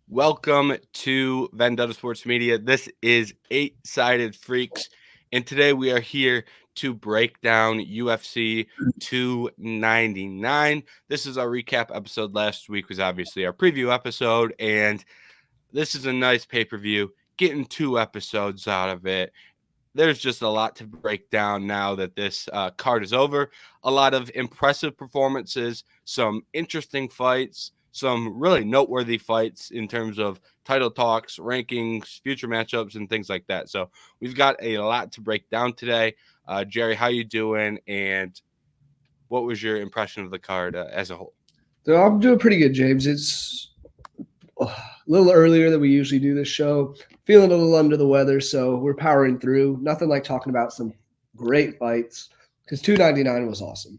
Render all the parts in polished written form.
Welcome to Vendetta Sports Media. This is Eight Sided Freaks, and today we are here to break down UFC 299. This is our recap episode. Last week was obviously our preview episode, and this is a nice pay-per-view. Getting two episodes out of it. There's just a lot to break down now that this card is over. A lot of impressive performances, some interesting fights, some really noteworthy fights in terms of title talks, rankings, future matchups, and things like that. So we've got a lot to break down today. Jerry, how you doing? And what was your impression of the card as a whole? So I'm doing pretty good, James. It's a little earlier than we usually do this show. Feeling a little under the weather, so we're powering through. Nothing like talking about some great fights because 299 was awesome.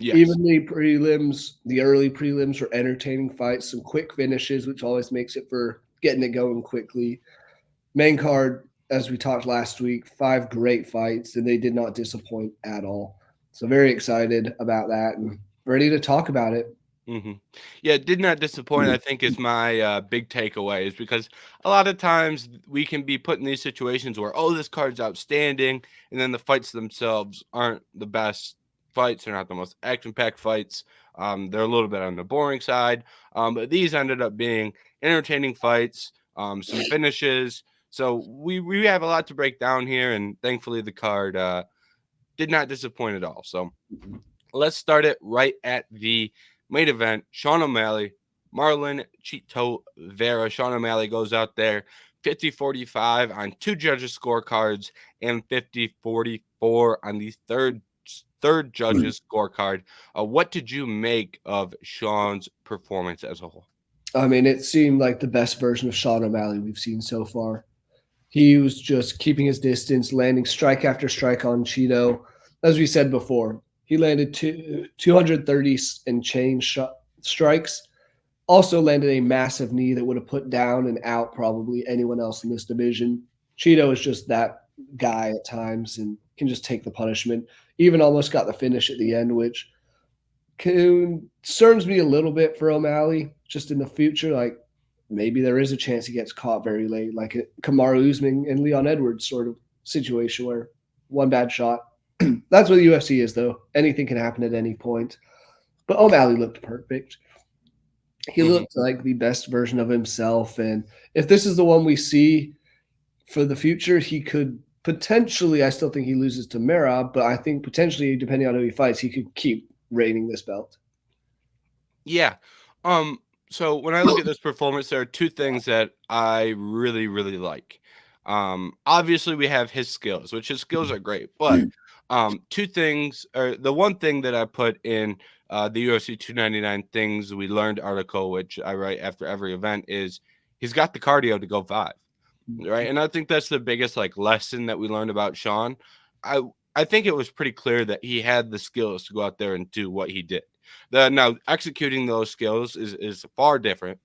Yes. Even the early prelims were entertaining fights, some quick finishes, which always makes it for getting it going quickly. Main card, as we talked last week, 5 great fights, and they did not disappoint at all. So very excited about that and ready to talk about it. Mm-hmm. Yeah, it did not disappoint, I think, is my big takeaway, is because a lot of times we can be put in these situations where, oh, this card's outstanding, and then the fights themselves aren't the best fights. They're not the most action-packed fights. They're a little bit on the boring side. But these ended up being entertaining fights, some finishes. So we have a lot to break down here, and thankfully the card did not disappoint at all. So let's start it right at the main event. Sean O'Malley, Marlon Chito Vera. Sean O'Malley goes out there 50-45 on two judges' scorecards and 50-44 on the third judge's scorecard. What did you make of Sean's performance as a whole? I mean, it seemed like the best version of Sean O'Malley we've seen so far. He was just keeping his distance, landing strike after strike on Cheeto. As we said before, he landed 230 and change strikes. Also landed a massive knee that would have put down and out probably anyone else in this division. Cheeto is just that guy at times and can just take the punishment. Even almost got the finish at the end, which concerns me a little bit for O'Malley just in the future. Like maybe there is a chance he gets caught very late, like a Kamaru Usman and Leon Edwards sort of situation where one bad shot. That's what the UFC is, though. Anything can happen at any point. But O'Malley looked perfect. He looked like the best version of himself. And if this is the one we see for the future, he could potentially, I still think he loses to Merab, but I think potentially, depending on who he fights, he could keep reigning this belt. Yeah. So when I look at this performance, there are two things that I really, really like. Obviously we have his skills, which his skills are great, but two things, or the one thing that I put in the UFC 299 things we learned article, which I write after every event, is he's got the cardio to go 5, right? And I think that's the biggest lesson that we learned about Sean. I think it was pretty clear that he had the skills to go out there and do what he did. Now executing those skills is far different,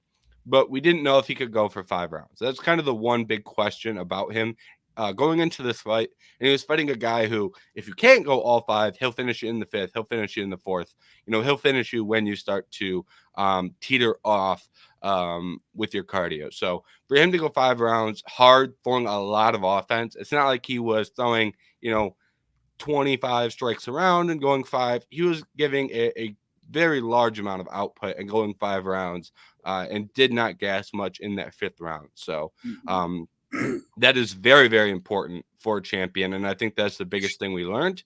but we didn't know if he could go for 5 rounds. That's kind of the one big question about him going into this fight. And he was fighting a guy who, if you can't go all 5, he'll finish you in the 5th. He'll finish you in the 4th. He'll finish you when you start to teeter off with your cardio. So for him to go 5 rounds, hard, throwing a lot of offense. It's not like he was throwing, 25 strikes around and going 5. He was giving a very large amount of output and going 5 rounds and did not gas much in that 5th round. So that is very, very important for a champion. And I think that's the biggest thing we learned.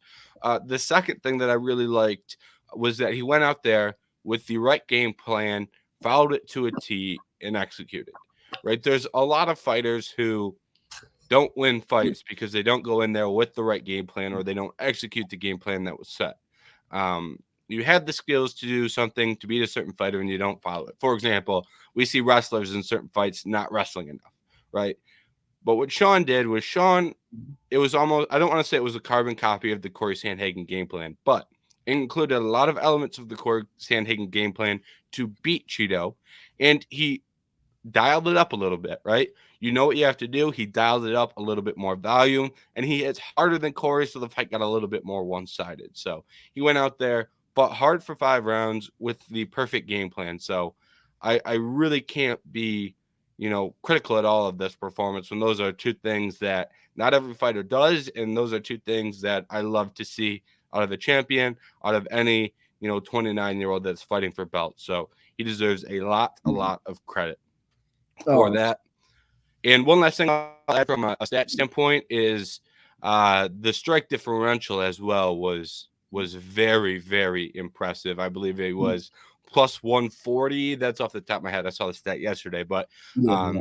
The second thing that I really liked was that he went out there with the right game plan, followed it to a T, and executed. Right? There's a lot of fighters who don't win fights because they don't go in there with the right game plan or they don't execute the game plan that was set. You have the skills to do something to beat a certain fighter and you don't follow it. For example, we see wrestlers in certain fights not wrestling enough, right? But what Sean did was it was almost, I don't want to say it was a carbon copy of the Corey Sandhagen game plan, but it included a lot of elements of the Corey Sandhagen game plan to beat Cheeto, and he dialed it up a little bit, right? You know what you have to do. He dialed it up a little bit more volume, and he hits harder than Corey, so the fight got a little bit more one-sided. So he went out there, fought hard for 5 rounds with the perfect game plan. So I really can't be, critical at all of this performance, when those are two things that not every fighter does, and those are two things that I love to see out of a champion, out of any 29-year-old that's fighting for belts. So he deserves a lot of credit for Oh, that. And one last thing I'll add from a stat standpoint is the strike differential as well was very, very impressive. I believe it was plus 140. That's off the top of my head. I saw the stat yesterday, but yeah,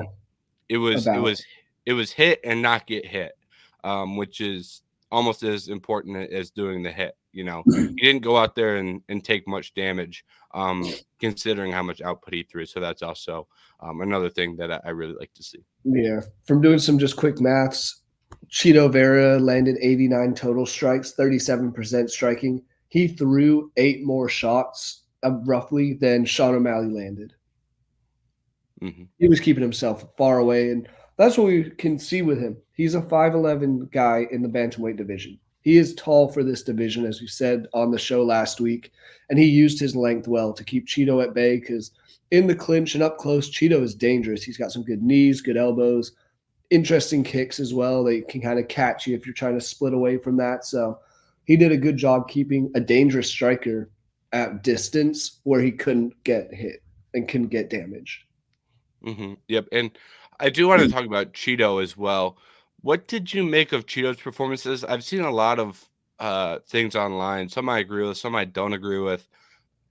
it was it about. was it was hit and not get hit, which is almost as important as doing the hit. He didn't go out there and take much damage, considering how much output he threw. So that's also another thing that I really like to see. Yeah, from doing some just quick maths, Cheeto Vera landed 89 total strikes, 37% striking. He threw 8 more shots, roughly, than Sean O'Malley landed. Mm-hmm. He was keeping himself far away, and that's what we can see with him. He's a 5'11 guy in the bantamweight division. He is tall for this division, as we said on the show last week, and he used his length well to keep Cheeto at bay because in the clinch and up close, Cheeto is dangerous. He's got some good knees, good elbows, interesting kicks as well. They can kind of catch you if you're trying to split away from that. So he did a good job keeping a dangerous striker at distance where he couldn't get hit and couldn't get damaged. Mm-hmm. Yep. And I do want to talk about Cheeto as well. What did you make of Cheeto's performances? I've seen a lot of things online. Some I agree with, some I don't agree with.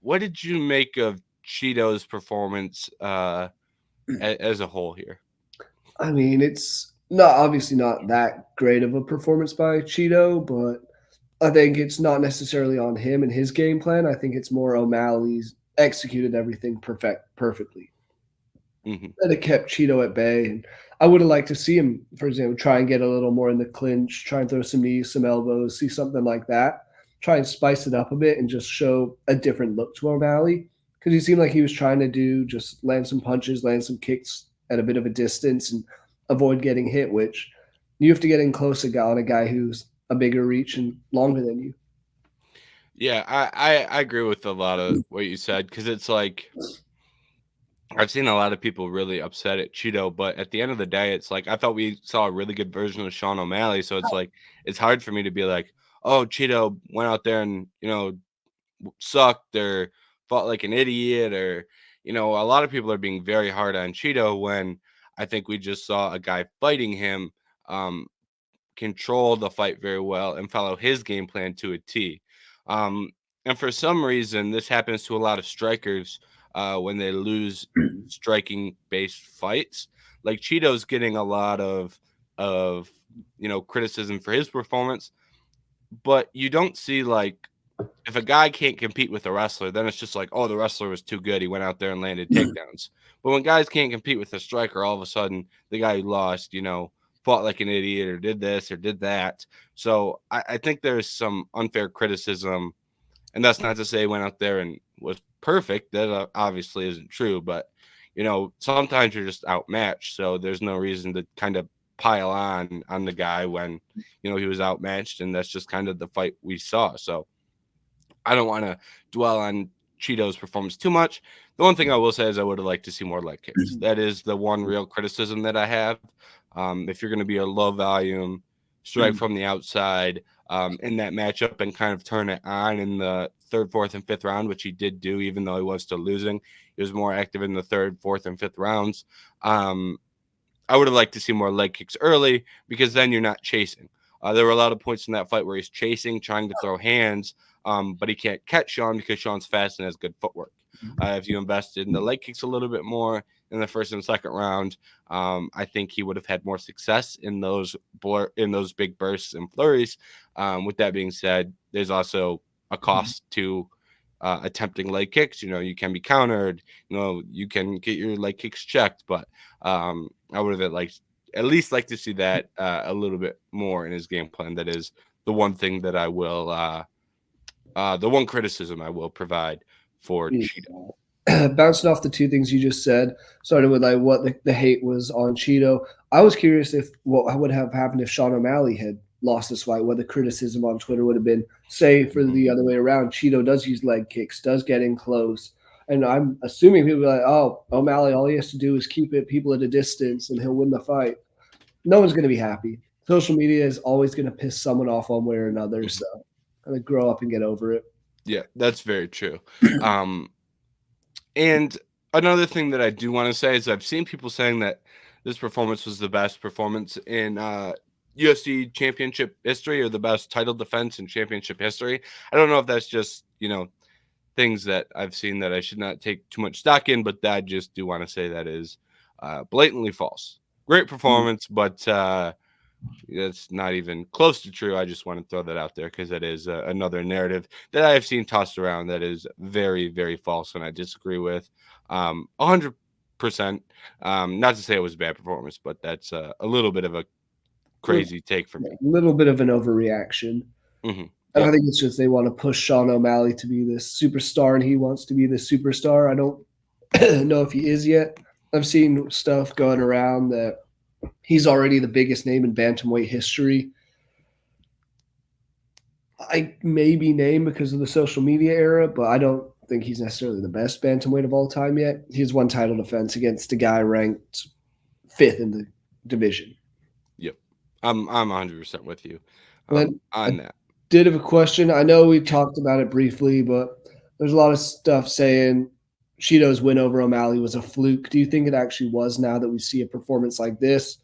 What did you make of Cheeto's performance as a whole here? I mean, it's not obviously not that great of a performance by Cheeto, but I think it's not necessarily on him and his game plan. I think it's more O'Malley's executed everything perfectly. Mm-hmm. And it kept Cheeto at bay. And I would have liked to see him, for example, try and get a little more in the clinch, try and throw some knees, some elbows, see something like that. Try and spice it up a bit and just show a different look to O'Malley. Because he seemed like he was trying to do just land some punches, land some kicks at a bit of a distance and avoid getting hit, which you have to get in close on a guy who's a bigger reach and longer than you. Yeah, I agree with a lot of what you said, because it's like I've seen a lot of people really upset at Cheeto, but at the end of the day, it's like I thought we saw a really good version of Sean O'Malley. So it's like it's hard for me to be like, oh, Cheeto went out there and sucked or fought like an idiot, or a lot of people are being very hard on Cheeto when I think we just saw a guy fighting him um, control the fight very well and follow his game plan to a T. Um, and for some reason, this happens to a lot of strikers when they lose striking based fights. Like Cheeto's getting a lot of criticism for his performance, but you don't see like if a guy can't compete with a wrestler, then it's just like, oh, the wrestler was too good. He went out there and landed takedowns. But when guys can't compete with a striker, all of a sudden the guy who lost, fought like an idiot or did this or did that. So I think there's some unfair criticism. And that's not to say he went out there and was perfect. That obviously isn't true. But, sometimes you're just outmatched. So there's no reason to kind of pile on the guy when, he was outmatched. And that's just kind of the fight we saw. So I don't want to dwell on Cheeto's performance too much. The one thing I will say is I would have liked to see more leg kicks. That is the one real criticism that I have. If you're going to be a low volume strike from the outside in that matchup and kind of turn it on in the third, fourth, and fifth round, which he did do, even though he was still losing, he was more active in the third, fourth, and fifth rounds. I would have liked to see more leg kicks early because then you're not chasing. There were a lot of points in that fight where he's chasing, trying to throw hands, but he can't catch Sean because Sean's fast and has good footwork. If you invested in the leg kicks a little bit more in the first and second round, I think he would have had more success in those big bursts and flurries. With that being said, there's also a cost to attempting leg kicks. You can be countered. You can get your leg kicks checked, but I would have at least like to see that a little bit more in his game plan. That is the one thing that I will, the one criticism I will provide for Cheeto. Bouncing off the two things you just said, started with like what the hate was on Cheeto. I was curious if what would have happened if Sean O'Malley had lost this fight, what the criticism on Twitter would have been. Say for the other way around, Cheeto does use leg kicks, does get in close, And I'm assuming people are like, oh, O'Malley, all he has to do is keep people at a distance and he'll win the fight. No one's going to be happy. Social media is always going to piss someone off one way or another. So kind of grow up and get over it. Yeah, that's very true. And another thing that I do want to say is I've seen people saying that this performance was the best performance in UFC championship history or the best title defense in championship history. I don't know if that's just, things that I've seen that I should not take too much stock in, but I just do want to say that is blatantly false. Great performance, but that's not even close to true. I just want to throw that out there because that is another narrative that I have seen tossed around that is very, very false, and I disagree with 100%. Not to say it was a bad performance, but that's a little bit of a crazy take for me. A little bit of an overreaction. Mm-hmm. And I think it's just they want to push Sean O'Malley to be this superstar, and he wants to be this superstar. I don't know if he is yet. I've seen stuff going around that he's already the biggest name in bantamweight history. I may be named because of the social media era, but I don't think he's necessarily the best bantamweight of all time yet. He has one title defense against a guy ranked 5th in the division. Yep. I'm 100% with you on that. Did have a question. I know we talked about it briefly, but there's a lot of stuff saying Cheeto's win over O'Malley was a fluke. Do you think it actually was now that we see a performance like this?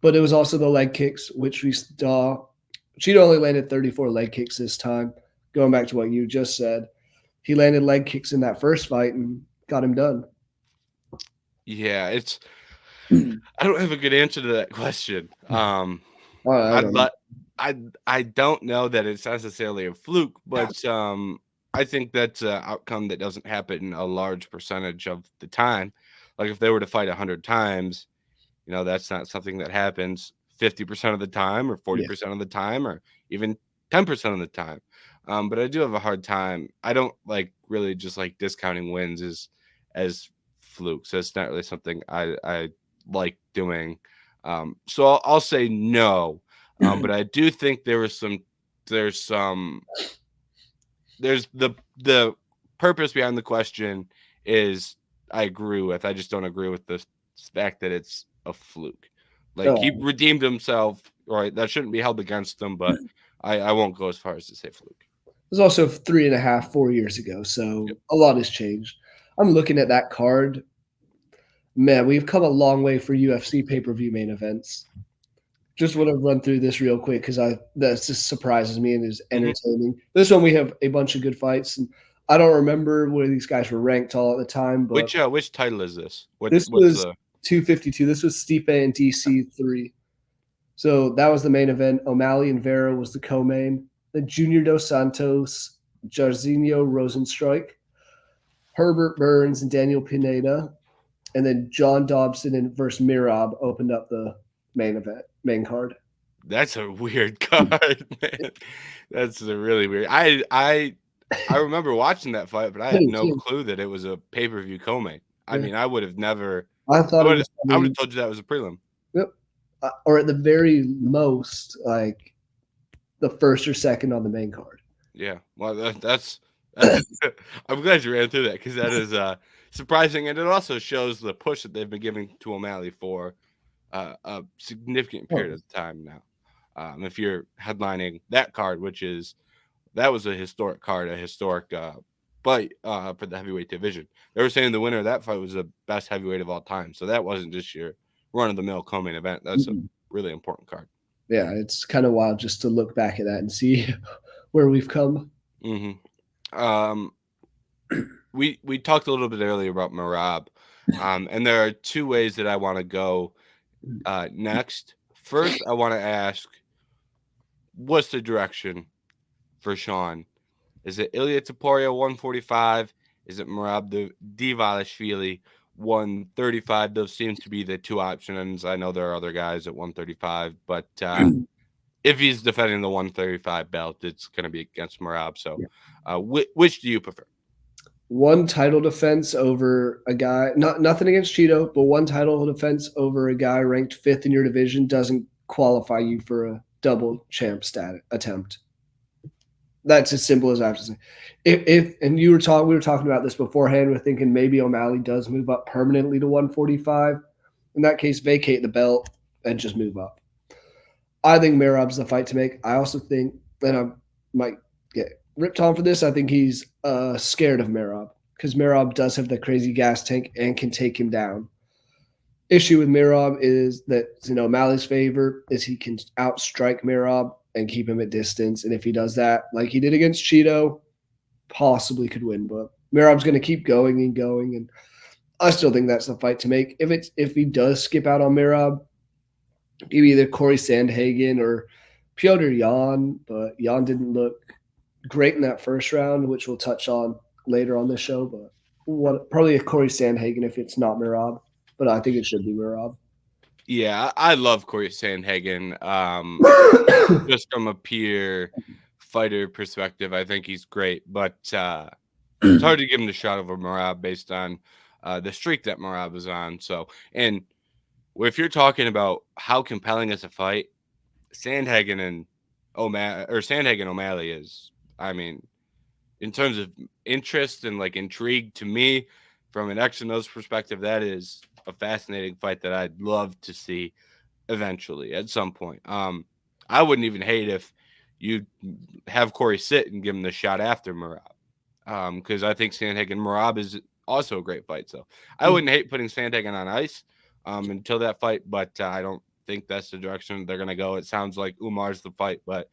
But it was also the leg kicks, which we saw. Cheeto only landed 34 leg kicks this time. Going back to what you just said, he landed leg kicks in that first fight and got him done. Yeah, I don't have a good answer to that question. I don't know that it's necessarily a fluke, but I think that's an outcome that doesn't happen a large percentage of the time. Like if they were to fight 100 times, that's not something that happens 50% of the time or 40% of the time or even 10% of the time. But I do have a hard time. I don't really just discounting wins as flukes. That's not really something I like doing. So I'll say no. But I do think there's the purpose behind the question is I agree with. I just don't agree with the fact that it's a fluke. He redeemed himself, right? That shouldn't be held against him, but I won't go as far as to say fluke. It was also 3.5, 4 years ago, so a lot has changed. I'm looking at that card. Man, we've come a long way for UFC pay-per-view main events. Just want to run through this real quick because that just surprises me and is entertaining. This one we have a bunch of good fights, and I don't remember where these guys were ranked all at the time. But which title is this? This was 252. This was Stipe and DC3. So that was the main event. O'Malley and Vera was the co-main. Then Junior Dos Santos, Jairzinho Rosenstruik, Herbert Burns, and Daniel Pineda. And then John Dobson versus Merab opened up the main card. That's a weird card, man. That's a really weird. I remember watching that fight, but I had no clue that it was a pay-per-view co-main. I mean, I would have never. I would have told you that was a prelim. Yep, or at the very most, the first or second on the main card. Yeah, well, that's I'm glad you ran through that because that is surprising, and it also shows the push that they've been giving to O'Malley for a significant period of time now. If you're headlining that card, that was a historic card, a historic fight for the heavyweight division. They were saying the winner of that fight was the best heavyweight of all time. So that wasn't just your run-of-the-mill co-main event. That's a really important card. Yeah, it's kind of wild just to look back at that and see where we've come. Mm-hmm. We talked a little bit earlier about Merab, and there are two ways that I want to go next. First, I want to ask, what's the direction for Sean? Is it Ilia Topuria 145? Is it Merab Dvalishvili 135? Those seem to be the two options. I know there are other guys at 135, but if he's defending the 135 belt, it's going to be against Merab. So which do you prefer? One title defense over a guy, nothing against Cheeto, but one title defense over a guy ranked 5th in your division doesn't qualify you for a double champ attempt. That's as simple as I have to say. If and you were talking, we were talking about this beforehand. We're thinking maybe O'Malley does move up permanently to 145. In that case, vacate the belt and just move up. I think Merab's the fight to make. I also think, and I might get ripped on for this, I think he's scared of Merab because Merab does have the crazy gas tank and can take him down. Issue with Merab is that, O'Malley's favor is he can outstrike Merab and keep him at distance. And if he does that, like he did against Cheeto, possibly could win. But Merab's going to keep going and going. And I still think that's the fight to make. If he does skip out on Merab, maybe either Corey Sandhagen or Petr Yan, but Yan didn't look great in that first round, which we'll touch on later on the show. But probably a Corey Sandhagen if it's not Merab, but I think it should be Merab. Yeah, I love Corey Sandhagen. Just from a pure fighter perspective, I think he's great. But it's hard to give him the shot over Merab based on the streak that Merab is on. So, and if you're talking about how compelling is a fight, Sandhagen O'Malley is, I mean, in terms of interest and like intrigue to me from an X and O's perspective, that is a fascinating fight that I'd love to see eventually at some point. I wouldn't even hate if you have Corey sit and give him the shot after Merab. Because I think Sandhagen Merab is also a great fight. So I wouldn't hate putting Sandhagen on ice until that fight, but I don't think that's the direction they're gonna go. It sounds like Umar's the fight, but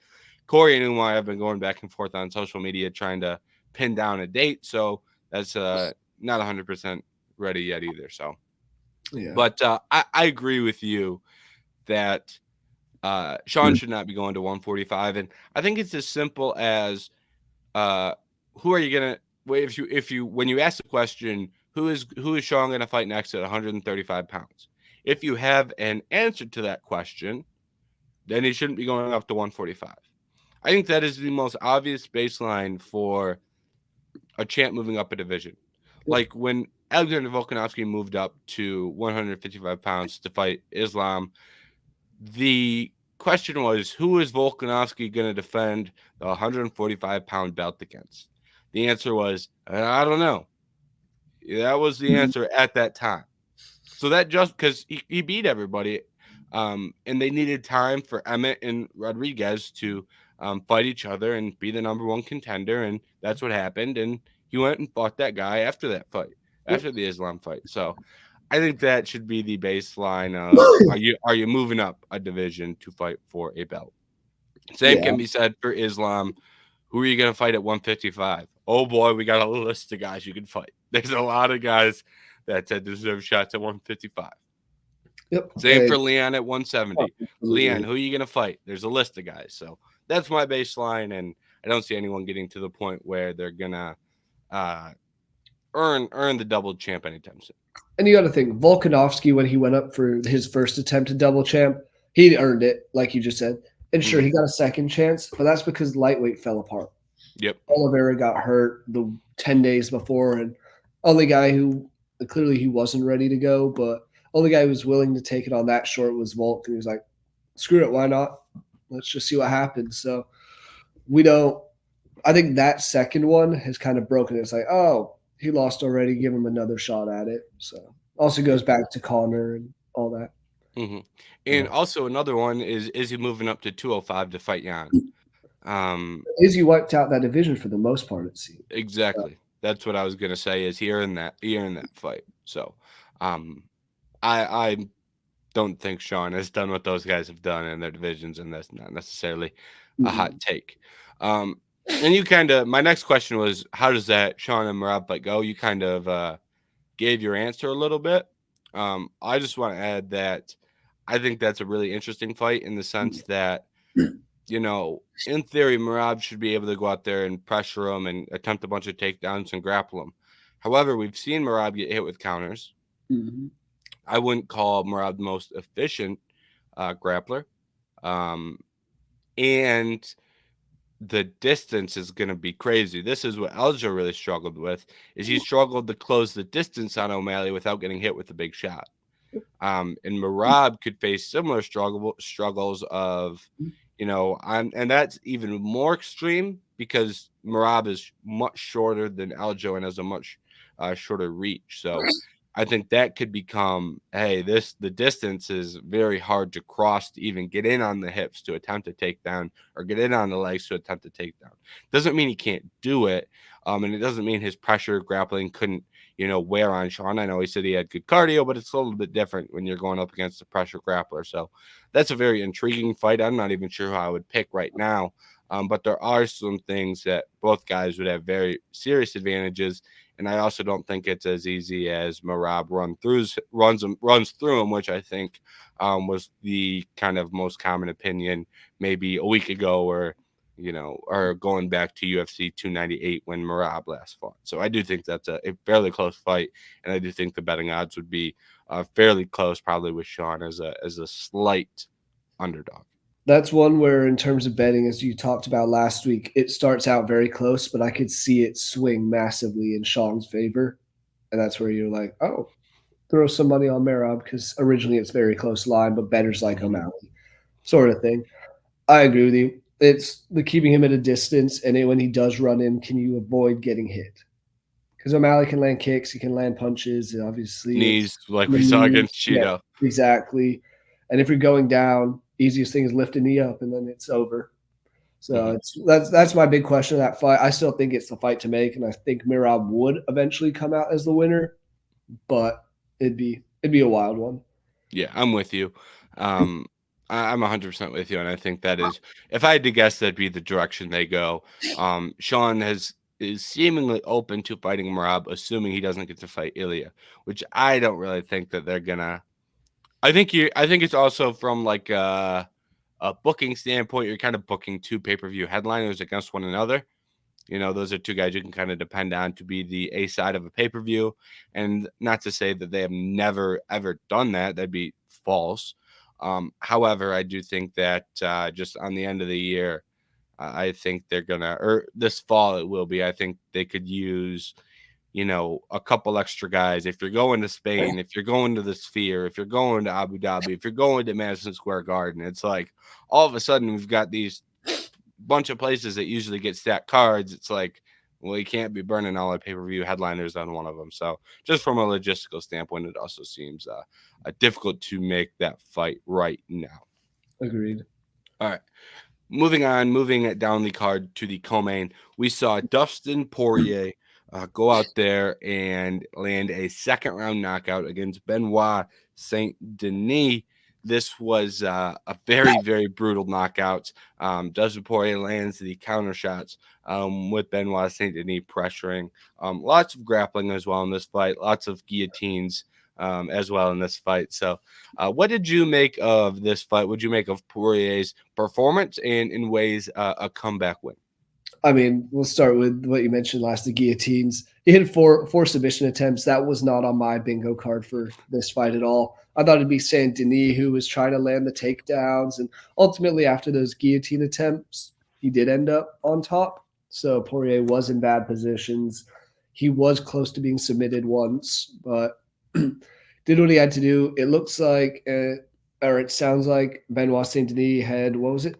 Corey and Umar have been going back and forth on social media trying to pin down a date. So that's not 100% ready yet either. So, yeah. But I agree with you that Sean should not be going to 145, and I think it's as simple as who are you gonna if you when you ask the question who is Sean gonna fight next at 135 pounds, if you have an answer to that question, then he shouldn't be going up to 145. I think that is the most obvious baseline for a champ moving up a division. Like when Alexander Volkanovski moved up to 155 pounds to fight Islam, the question was, who is Volkanovski going to defend the 145-pound belt against? The answer was, I don't know. That was the answer at that time. So that just because he beat everybody, and they needed time for Emmett and Rodriguez to fight each other and be the number one contender, and that's what happened. And he went and fought that guy after that fight, after the Islam fight. So I think that should be the baseline of are you moving up a division to fight for a belt? Same can be said for Islam. Who are you going to fight at 155? Oh boy, we got a list of guys you can fight. There's a lot of guys that deserve shots at 155. Yep. Same for Leon at 170. Leon, who are you going to fight? There's a list of guys. So that's my baseline, and I don't see anyone getting to the point where they're going to earn the double champ anytime soon. And you got to think, Volkanovski, when he went up for his first attempt at double champ, he earned it, like you just said. And sure, he got a second chance, but that's because lightweight fell apart. Yep. Oliveira got hurt the 10 days before, and only guy who clearly he wasn't ready to go, but only guy who was willing to take it on that short was Volk. And he was like, screw it, why not? Let's just see what happens. So I think that second one has kind of broken it. It's like, oh, he lost already, give him another shot at it. So also goes back to Connor and all that. Mm-hmm. And also another one is he moving up to 205 to fight Jan? Izzy wiped out that division for the most part, it seems. Exactly. That's what I was gonna say. Is he earned that fight? So, I don't think Sean has done what those guys have done in their divisions, and that's not necessarily a hot take. And you my next question was, how does that Sean and Merab fight go? You kind of gave your answer a little bit. I just want to add that I think that's a really interesting fight in the sense that, in theory, Merab should be able to go out there and pressure him and attempt a bunch of takedowns and grapple him. However, we've seen Merab get hit with counters. Mm-hmm. I wouldn't call Merab the most efficient grappler. And the distance is going to be crazy. This is what Aljo really struggled with, is he struggled to close the distance on O'Malley without getting hit with a big shot. And Merab could face similar struggles of, and that's even more extreme because Merab is much shorter than Aljo and has a much shorter reach. So I think that could become, hey, the distance is very hard to cross to even get in on the hips to attempt a takedown or get in on the legs to attempt a takedown. Doesn't mean he can't do it. And it doesn't mean his pressure grappling couldn't, wear on Sean. I know he said he had good cardio, but it's a little bit different when you're going up against a pressure grappler. So that's a very intriguing fight. I'm not even sure who I would pick right now. But there are some things that both guys would have very serious advantages. And I also don't think it's as easy as Merab runs through him, which I think was the kind of most common opinion maybe a week ago, or going back to UFC 298 when Merab last fought. So I do think that's a fairly close fight, and I do think the betting odds would be fairly close, probably with Sean as a slight underdog. That's one where, in terms of betting, as you talked about last week, it starts out very close, but I could see it swing massively in Sean's favor. And that's where you're like, oh, throw some money on Merab because originally it's very close line, but bettors like O'Malley, sort of thing. I agree with you. It's the keeping him at a distance, and when he does run in, can you avoid getting hit? Because O'Malley can land kicks, he can land punches, and obviously knees, like we saw against Cheeto. Yeah, exactly. And if you're going down, easiest thing is lift a knee up, and then it's over. So that's my big question of that fight. I still think it's the fight to make, and I think Merab would eventually come out as the winner, but it'd be a wild one. Yeah, I'm with you. I'm 100% with you, and I think that is, if I had to guess, that'd be the direction they go. Sean is seemingly open to fighting Merab, assuming he doesn't get to fight Ilya, which I don't really think that they're gonna. I think it's also from like a booking standpoint. You're kind of booking two pay-per-view headliners against one another. Those are two guys you can kind of depend on to be the A side of a pay-per-view. And not to say that they have never, ever done that. That'd be false. However, I do think that just on the end of the year, I think they're going to, or this fall it will be, I think they could use, a couple extra guys. If you're going to Spain, if you're going to the Sphere, if you're going to Abu Dhabi, if you're going to Madison Square Garden, it's like all of a sudden we've got these bunch of places that usually get stacked cards. It's like, well, you can't be burning all the pay-per-view headliners on one of them. So just from a logistical standpoint, it also seems difficult to make that fight right now. Agreed. All right. Moving it down the card to the co-main, we saw Dustin Poirier go out there and land a second-round knockout against Benoit Saint-Denis. This was a very, very brutal knockout. Dustin Poirier lands the counter shots with Benoit Saint-Denis pressuring. Lots of grappling as well in this fight. Lots of guillotines as well in this fight. So what did you make of this fight? What did you make of Poirier's performance and in ways a comeback win? I mean, we'll start with what you mentioned last, the guillotines. He had four submission attempts. That was not on my bingo card for this fight at all. I thought it'd be Saint-Denis who was trying to land the takedowns. And ultimately, after those guillotine attempts, he did end up on top. So Poirier was in bad positions. He was close to being submitted once, but did what he had to do. It looks like, or it sounds like Benoit Saint-Denis had, what was it?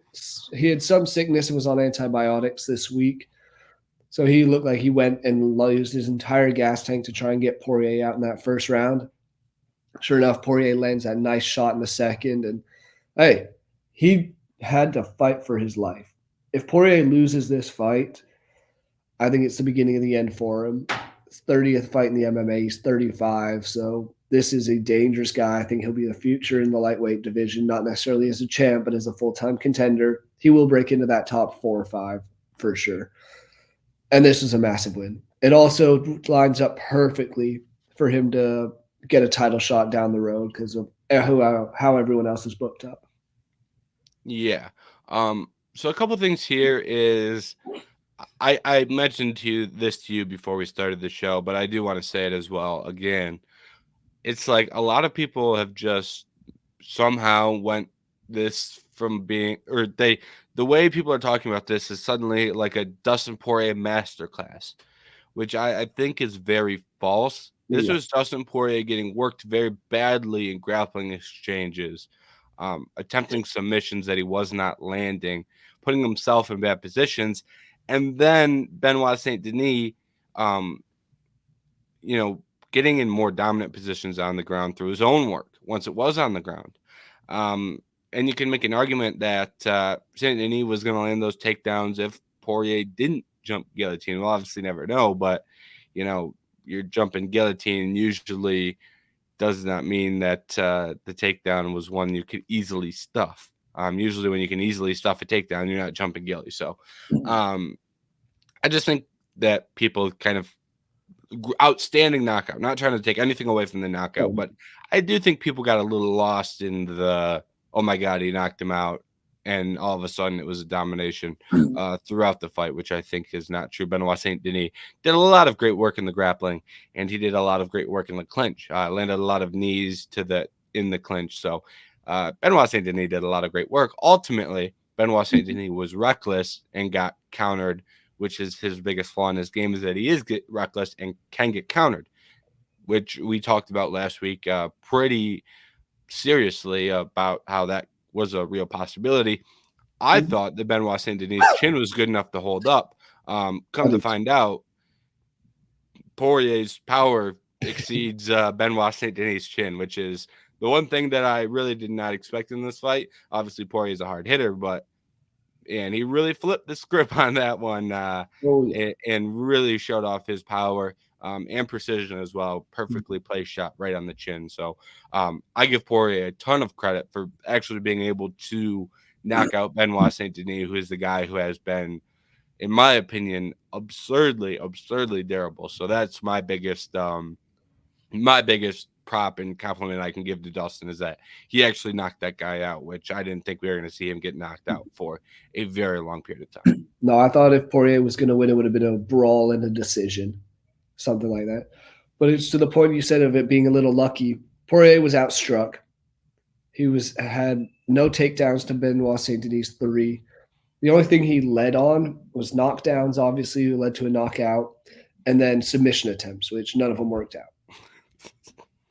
He had some sickness and was on antibiotics this week. So he looked like he went and used his entire gas tank to try and get Poirier out in that first round. Sure enough, Poirier lands that nice shot in the second. And, hey, he had to fight for his life. If Poirier loses this fight, I think it's the beginning of the end for him. His 30th fight in the MMA. He's 35, so this is a dangerous guy. I think he'll be the future in the lightweight division, not necessarily as a champ, but as a full-time contender. He will break into that top 4 or 5 for sure. And this is a massive win. It also lines up perfectly for him to get a title shot down the road because of how everyone else is booked up. Yeah. So a couple things here is I mentioned to you before we started the show, but I do want to say it as well. Again, it's like a lot of people have just somehow went this from being, or the way people are talking about this is suddenly like a Dustin Poirier masterclass, which I think is very false. This was Dustin Poirier getting worked very badly in grappling exchanges, attempting submissions that he was not landing, putting himself in bad positions. And then Benoit Saint-Denis, um, getting in more dominant positions on the ground through his own work once it was on the ground. Um, and you can make an argument that Saint-Denis was going to land those takedowns if Poirier didn't jump guillotine. We'll obviously never know, but, you're jumping guillotine usually does not mean that the takedown was one you could easily stuff. Usually when you can easily stuff a takedown, you're not jumping gilly. So I just think that people kind of outstanding knockout. Not trying to take anything away from the knockout, but I do think people got a little lost in the, oh my God, he knocked him out. And all of a sudden it was a domination throughout the fight, which I think is not true. Benoit Saint-Denis did a lot of great work in the grappling, and he did a lot of great work in the clinch. Landed a lot of knees in the clinch. So Benoit Saint-Denis did a lot of great work. Ultimately, Benoit Saint-Denis was reckless and got countered, which is his biggest flaw in his game, is that he is reckless and can get countered, which we talked about last week pretty seriously about how that was a real possibility. I thought that Benoit Saint-Denis' chin was good enough to hold up. Come to find out, Poirier's power exceeds Benoit Saint-Denis' chin, which is the one thing that I really did not expect in this fight. Obviously, Poirier's a hard hitter, and he really flipped the script on that one and really showed off his power and precision as well. Perfectly placed shot right on the chin. So I give Poirier a ton of credit for actually being able to knock out Benoit Saint-Denis, who is the guy who has been, in my opinion, absurdly durable. So that's my biggest prop and compliment I can give to Dustin, is that he actually knocked that guy out, which I didn't think we were going to see him get knocked out for a very long period of time. No, I thought if Poirier was going to win, it would have been a brawl and a decision, something like that. But it's to the point you said of it being a little lucky. Poirier was outstruck. He had no takedowns to Benoit Saint-Denis 3. The only thing he led on was knockdowns, obviously, who led to a knockout, and then submission attempts, which none of them worked out.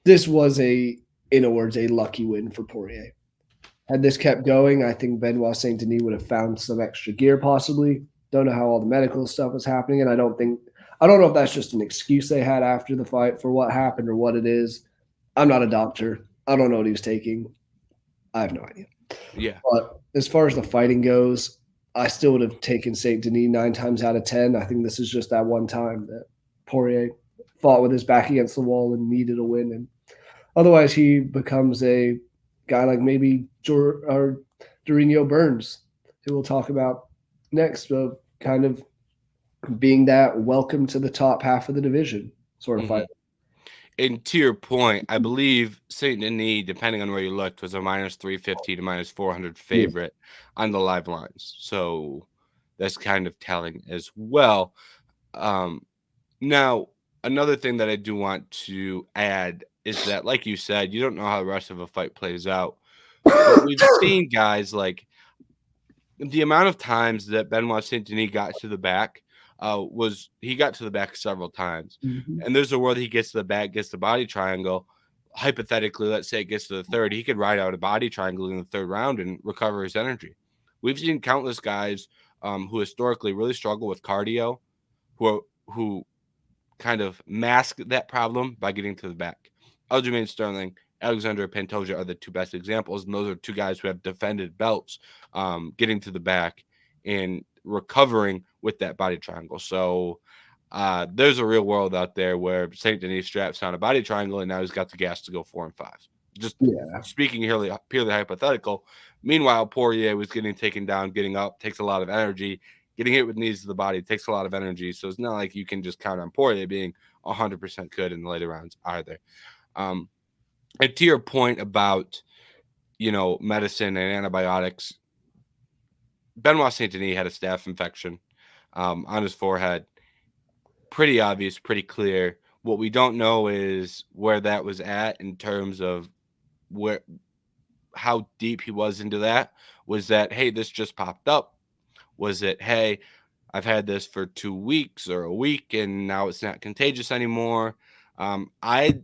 This was in a words, a lucky win for Poirier. Had this kept going, I think Benoit Saint-Denis would have found some extra gear possibly. Don't know how all the medical stuff was happening, and I don't know if that's just an excuse they had after the fight for what happened or what it is. I'm not a doctor. I don't know what he was taking. I have no idea. Yeah. But as far as the fighting goes, I still would have taken Saint-Denis 9 times out of 10. I think this is just that one time that Poirier fought with his back against the wall and needed a win. And otherwise, he becomes a guy like maybe Durinho Burns, who we'll talk about next, of kind of being that welcome to the top half of the division sort of fight. And to your point, I believe Saint-Denis, depending on where you looked, was a minus 350 to minus 400 favorite on the live lines. So that's kind of telling as well. Now, another thing that I do want to add is that, like you said, you don't know how the rest of a fight plays out. But we've seen guys like the amount of times that Benoit Saint-Denis got to the back he got to the back several times. And there's a world he gets to the back, gets the body triangle. Hypothetically, let's say it gets to the third, he could ride out a body triangle in the third round and recover his energy. We've seen countless guys who historically really struggle with cardio, who kind of mask that problem by getting to the back. Aljamain Sterling, Alexander Pantoja are the two best examples, and those are two guys who have defended belts, getting to the back and recovering with that body triangle. So there's a real world out there where Saint-Denis straps on a body triangle, and now he's got the gas to go 4 and 5. Just speaking purely hypothetical. Meanwhile, Poirier was getting taken down, getting up, takes a lot of energy. Getting hit with knees to the body takes a lot of energy. So it's not like you can just count on Poirier being 100% good in the later rounds either. And to your point about, medicine and antibiotics, Benoit Saint-Denis had a staph infection on his forehead. Pretty obvious, pretty clear. What we don't know is where that was at in terms of how deep he was into that. Was that, hey, this just popped up? Was it, hey, I've had this for 2 weeks or a week and now it's not contagious anymore? I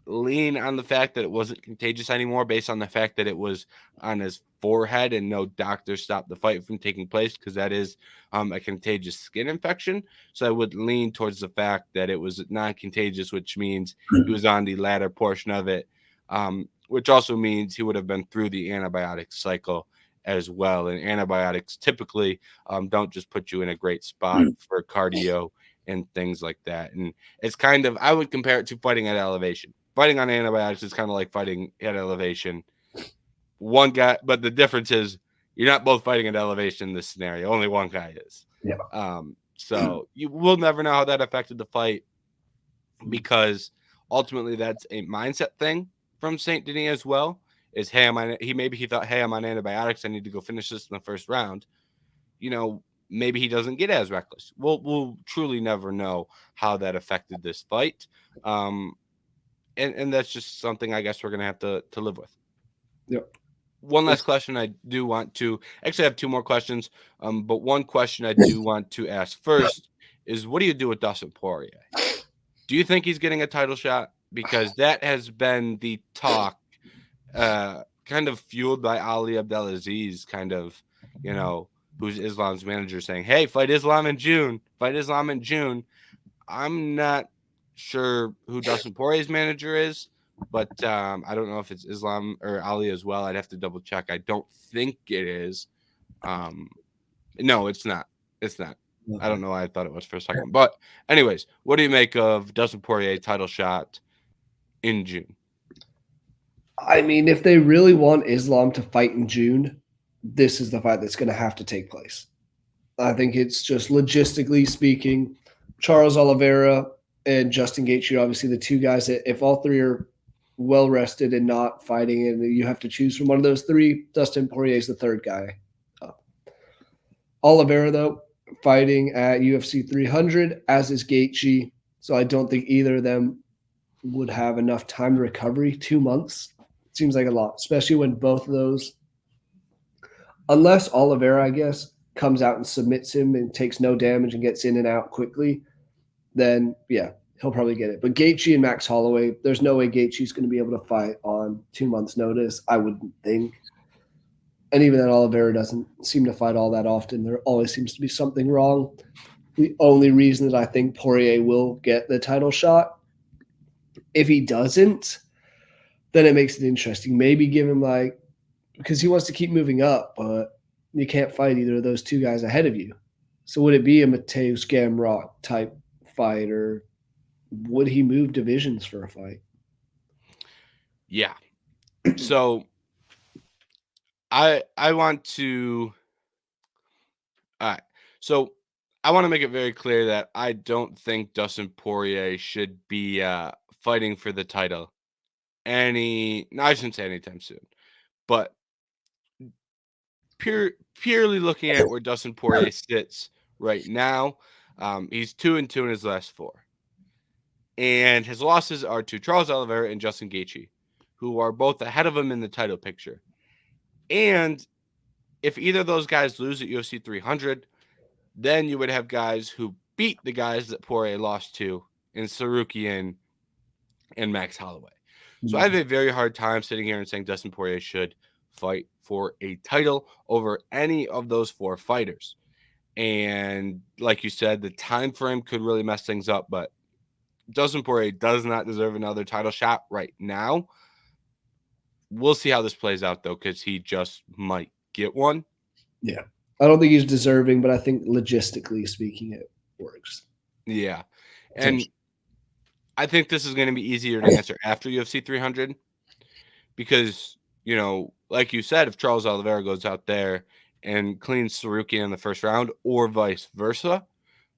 lean on the fact that it wasn't contagious anymore based on the fact that it was on his forehead and no doctor stopped the fight from taking place because that is a contagious skin infection. So I would lean towards the fact that it was non-contagious, which means he was on the latter portion of it, which also means he would have been through the antibiotic cycle as well. And antibiotics typically don't just put you in a great spot for cardio and things like that. And it's kind of, I would compare it to fighting at elevation. Fighting on antibiotics is kind of like fighting at elevation. One guy, but the difference is you're not both fighting at elevation in this scenario. Only one guy is. Yeah. So you will never know how that affected the fight because ultimately that's a mindset thing from Saint-Denis as well. Is, hey, he thought, hey, I'm on antibiotics. I need to go finish this in the first round. You know, maybe he doesn't get as reckless. We'll truly never know how that affected this fight. And that's just something I guess we're gonna have to live with. Yep. One last question I do want to actually have two more questions. But one question I do want to ask first is, what do you do with Dustin Poirier? Do you think he's getting a title shot? Because that has been the talk, kind of fueled by Ali Abdelaziz, kind of, you know, who's Islam's manager, saying, hey, fight Islam in June. Fight Islam in June. I'm not sure who Dustin Poirier's manager is, but I don't know if it's Islam or Ali as well. I'd have to double check. I don't think it is. No, it's not. It's not. I don't know why I thought it was for a second. But anyways, what do you make of Dustin Poirier title shot in June? I mean, if they really want Islam to fight in June, this is the fight that's going to have to take place. I think it's just logistically speaking, Charles Oliveira and Justin Gaethje are obviously the two guys that, if all three are well rested and not fighting, and you have to choose from one of those three, Dustin Poirier is the third guy up. Oliveira, though, fighting at UFC 300, as is Gaethje. So I don't think either of them would have enough time to recovery. 2 months seems like a lot, especially when both of those, unless Oliveira, I guess, comes out and submits him and takes no damage and gets in and out quickly, then yeah, he'll probably get it. But Gaethje and Max Holloway, there's no way Gaethje's going to be able to fight on 2 months' notice, I wouldn't think. And even then, Oliveira doesn't seem to fight all that often. There always seems to be something wrong. The only reason that I think Poirier will get the title shot, if he doesn't, then it makes it interesting. Maybe give him because he wants to keep moving up, but you can't fight either of those two guys ahead of you. So would it be a Mateusz Gamrot type fight, or would he move divisions for a fight? Yeah. So I want to. All right. So I want to make it very clear that I don't think Dustin Poirier should be fighting for the title I shouldn't say anytime soon, but purely looking at where Dustin Poirier sits right now, he's 2-2 in his last 4. And his losses are to Charles Oliveira and Justin Gaethje, who are both ahead of him in the title picture. And if either of those guys lose at UFC 300, then you would have guys who beat the guys that Poirier lost to in Sarukian and Max Holloway. So I have a very hard time sitting here and saying Dustin Poirier should fight for a title over any of those 4 fighters. And like you said, the time frame could really mess things up, but Dustin Poirier does not deserve another title shot right now. We'll see how this plays out, though, because he just might get one. Yeah. I don't think he's deserving, but I think logistically speaking, it works. Yeah. And I think this is going to be easier to answer after UFC 300 because, you know, like you said, if Charles Oliveira goes out there and cleans Sarukian in the first round or vice versa,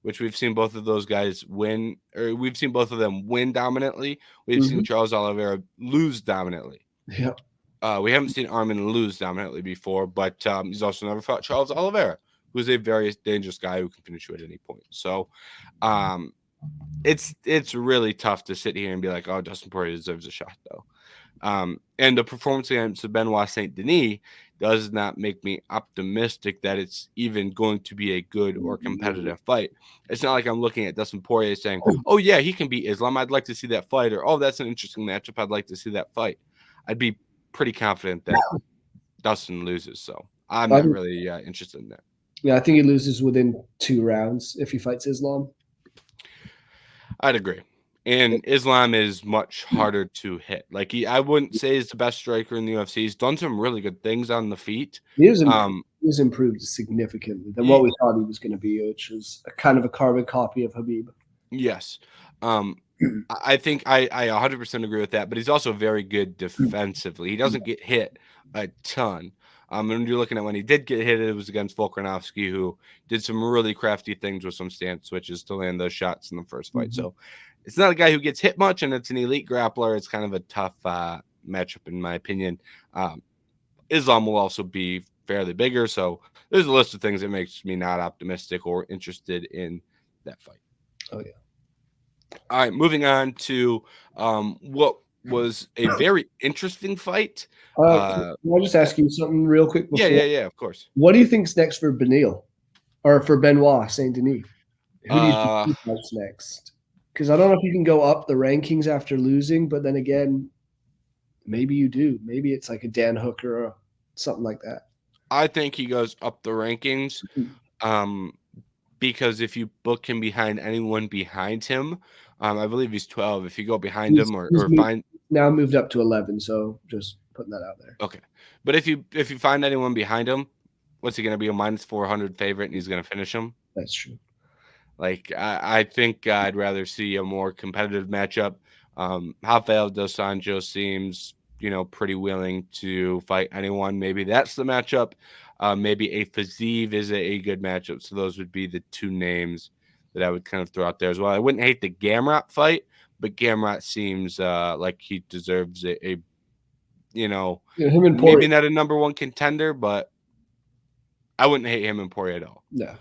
which we've seen both of those guys win, or we've seen both of them win dominantly. We've seen Charles Oliveira lose dominantly. Yeah. We haven't seen Armin lose dominantly before, but he's also never fought Charles Oliveira, who's a very dangerous guy who can finish you at any point. So it's really tough to sit here and be like, oh, Dustin Poirier deserves a shot, though. And the performance against Benoit Saint-Denis does not make me optimistic that it's even going to be a good or competitive fight. It's not like I'm looking at Dustin Poirier saying, oh, yeah, he can beat Islam. I'd like to see that fight. Or, oh, that's an interesting matchup. I'd like to see that fight. I'd be pretty confident that Dustin loses. So I'm not really interested in that. Yeah, I think he loses within 2 rounds if he fights Islam. I'd agree. And Islam is much harder to hit. Like I wouldn't say he's the best striker in the UFC. He's done some really good things on the feet. He has improved significantly than what we thought he was going to be, which was a kind of a carbon copy of Khabib. Yes. I think I 100% agree with that, but he's also very good defensively. He doesn't get hit a ton. When you're looking at when he did get hit, it was against Volkanovski, who did some really crafty things with some stance switches to land those shots in the first fight. So it's not a guy who gets hit much, and it's an elite grappler. It's kind of a tough matchup, in my opinion. Islam will also be fairly bigger. So there's a list of things that makes me not optimistic or interested in that fight. Oh, yeah. All right, moving on to what was a very interesting fight. Can I just ask you something real quick before? Yeah, of course. What do you think's next for Benil? Or for Benoit Saint-Denis? Who do you think fights next? Because I don't know if you can go up the rankings after losing, but then again, maybe you do. Maybe it's like a Dan Hooker or something like that. I think he goes up the rankings because if you book him behind anyone behind him, I believe he's 12. If you go behind him or find now moved up to 11, so just putting that out there. Okay, but if you find anyone behind him, what's he going to be, a minus 400 favorite, and he's going to finish him? That's true. Like I think I'd rather see a more competitive matchup. Rafael dos Anjos seems pretty willing to fight anyone. Maybe that's the matchup. Maybe a Fiziev is a good matchup. So those would be the two names that I would kind of throw out there as well. I wouldn't hate the Gamrot fight, but Gamrot seems like he deserves him and maybe not a number one contender, but I wouldn't hate him and Poirier at all. No.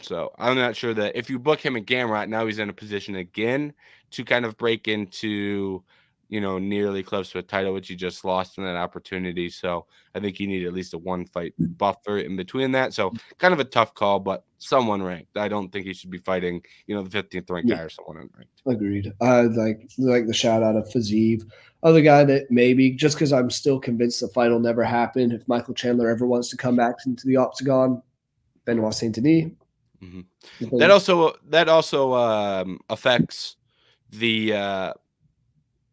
So I'm not sure that if you book him and Gamrot, now he's in a position again to kind of break into nearly close to a title, which he just lost in that opportunity. So I think you need at least a 1-fight buffer in between that. So kind of a tough call, but someone ranked. I don't think he should be fighting, the 15th ranked guy or someone unranked. Agreed. I like the shout out of Fiziev. Other guy that maybe, just because I'm still convinced the fight will never happen, if Michael Chandler ever wants to come back into the octagon, Benoit Saint-Denis. Mm-hmm. That also affects the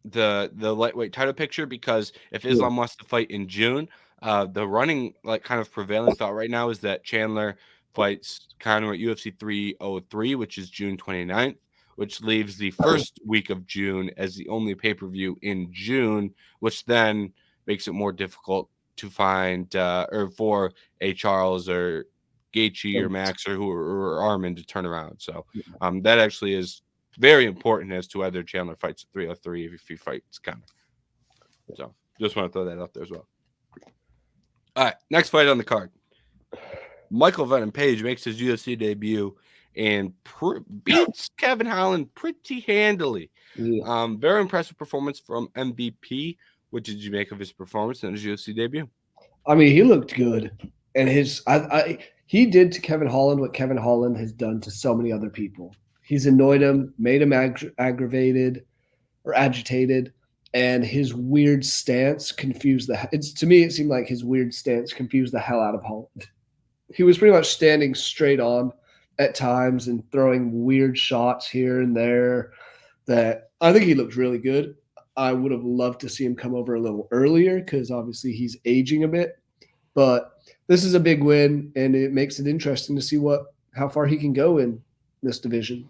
lightweight title picture, because if Islam wants to fight in June, the running kind of prevailing thought right now is that Chandler fights Conor at UFC 303, which is June 29th, which leaves the first week of June as the only pay-per-view in June, which then makes it more difficult to find or for a Charles or Gaethje or Max or Armin to turn around. So that actually is very important as to whether Chandler fights at 303 if he fights Conor. So just want to throw that out there as well. All right, next fight on the card. Michael Venom Page makes his UFC debut and beats Kevin Holland pretty handily. Very impressive performance from MVP. What did you make of his performance in his UFC debut? I mean, he looked good, and he did to Kevin Holland what Kevin Holland has done to so many other people. He's annoyed him, made him aggravated or agitated, and his weird stance confused to me, it seemed like his weird stance confused the hell out of Holland. He was pretty much standing straight on at times and throwing weird shots here and there that I think he looked really good. I would have loved to see him come over a little earlier because obviously he's aging a bit. But this is a big win, and it makes it interesting to see how far he can go in this division.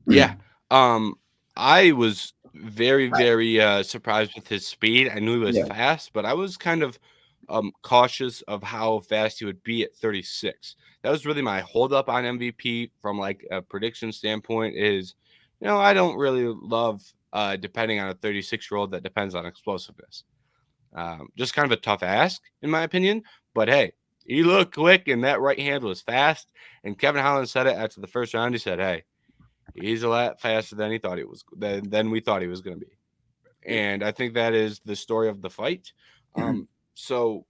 Yeah. I was very, very surprised with his speed. I knew he was fast, but I was kind of cautious of how fast he would be at 36. That was really my holdup on MVP from like a prediction standpoint is, I don't really love depending on a 36-year-old that depends on explosiveness. Just kind of a tough ask, in my opinion. But hey, he looked quick, and that right hand was fast. And Kevin Holland said it after the first round. He said, hey, He's a lot faster than we thought he was going to be. And I think that is the story of the fight. So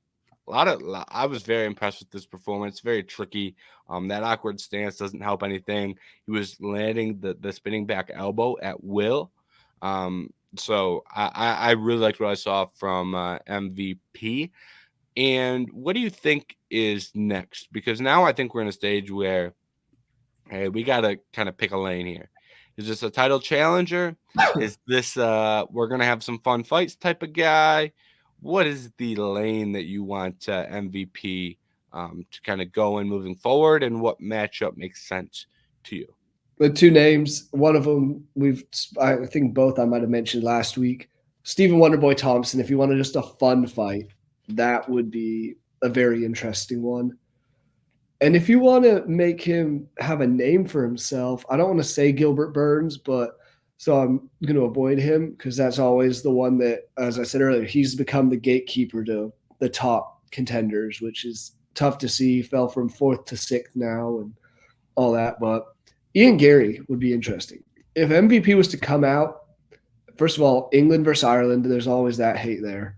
I was very impressed with this performance. Very tricky. That awkward stance doesn't help anything. He was landing the spinning back elbow at will. So I really liked what I saw from MVP. And what do you think is next? Because now I think we're in a stage where, hey, we got to kind of pick a lane here. Is this a title challenger? Is this we're gonna have some fun fights type of guy? What is the lane that you want MVP to kind of go in moving forward, and what matchup makes sense to you? The two names, one of them I think both I might have mentioned last week. Stephen Wonderboy Thompson. If you wanted just a fun fight, that would be a very interesting one. And if you want to make him have a name for himself, I don't want to say Gilbert Burns, but so I'm going to avoid him because that's always the one that, as I said earlier, he's become the gatekeeper to the top contenders, which is tough to see. He fell from 4th to 6th now and all that. But Ian Gary would be interesting. If MVP was to come out, first of all, England versus Ireland, there's always that hate there.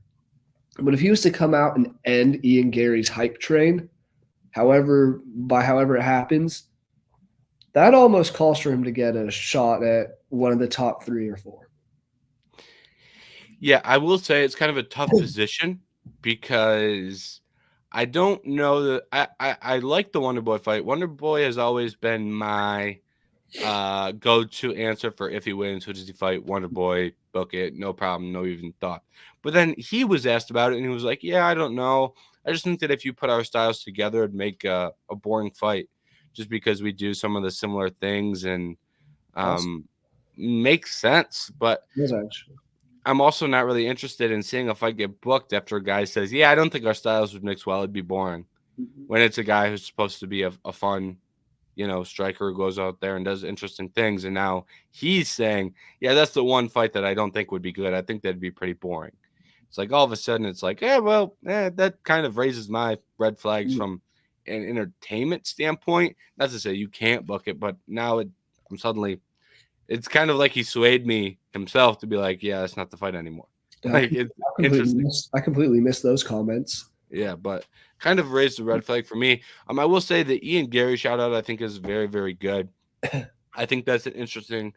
But if he was to come out and end Ian Gary's hype train, however it happens, that almost calls for him to get a shot at one of the top 3 or 4. Yeah, I will say it's kind of a tough position because I don't know that I like the Wonder Boy fight. Wonder Boy has always been my go-to answer for if he wins, who does he fight? Wonder Boy, book it, no problem, no even thought. But then he was asked about it and he was like, yeah, I don't know. I just think that if you put our styles together, it'd make a boring fight just because we do some of the similar things and makes sense. But I'm also not really interested in seeing a fight get booked after a guy says, yeah, I don't think our styles would mix well. It'd be boring. When it's a guy who's supposed to be a fun, striker who goes out there and does interesting things. And now he's saying, yeah, that's the one fight that I don't think would be good. I think that'd be pretty boring. It's like all of a sudden it's like, that kind of raises my red flags from an entertainment standpoint. Not to say you can't book it, but now it's kind of like he swayed me himself to be like, yeah, that's not the fight anymore. Yeah, like it's interesting. I completely missed those comments. Yeah, but kind of raised the red flag for me. I will say the Ian Gary shout out I think is very, very good. I think that's an interesting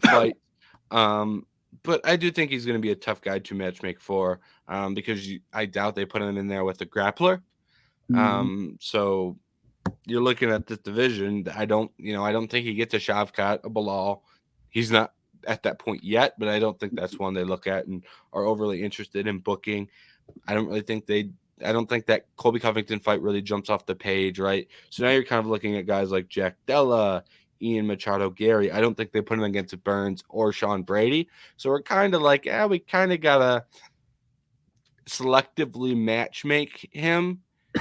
fight. But I do think he's going to be a tough guy to matchmake for because I doubt they put him in there with a grappler. So you're looking at this division. I don't think he gets a Shavkat, a Bilal. He's not at that point yet, but I don't think that's one they look at and are overly interested in booking. I don't think that Colby Covington fight really jumps off the page, right? So now you're kind of looking at guys like Jack Della, Ian Machado Gary. I don't think they put him against Burns or Sean Brady. So we're kind of like, we kind of got to selectively matchmake him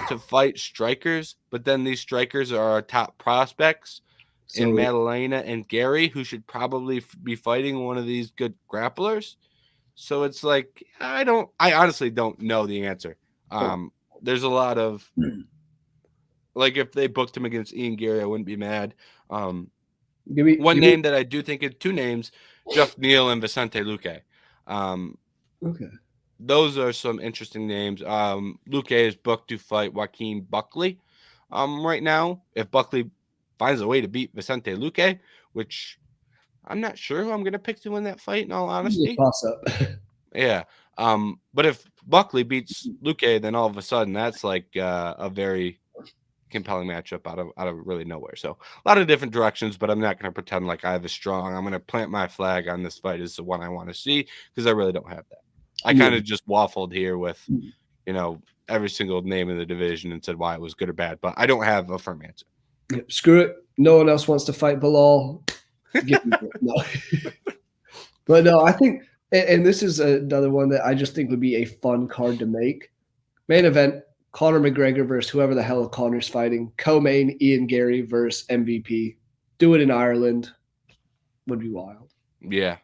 to fight strikers. But then these strikers are our top prospects in Maddalena and Gary, who should probably be fighting one of these good grapplers. So it's like, I honestly don't know the answer. There's a lot of like if they booked him against Ian Gary, I wouldn't be mad. Name that I do think is 2 names, Jeff Neal and Vicente Luque. Okay. Those are some interesting names. Luque is booked to fight Joaquin Buckley right now. If Buckley finds a way to beat Vicente Luque, which I'm not sure who I'm going to pick to win that fight, in all honesty. Toss up. Yeah. But if Buckley beats Luque, then all of a sudden that's like a very compelling matchup out of really nowhere. So a lot of different directions, but I'm not going to pretend like I have I'm going to plant my flag on this fight as the one I want to see because I really don't have that. I kind of just waffled here with, every single name in the division and said why it was good or bad, but I don't have a firm answer. Screw it. No one else wants to fight Bilal. No. But no, I think, and this is another one that I just think would be a fun card to make. Main event, Conor McGregor versus whoever the hell Conor's fighting. Co-main, Ian Gary versus MVP. Do it in Ireland. Would be wild. Yeah.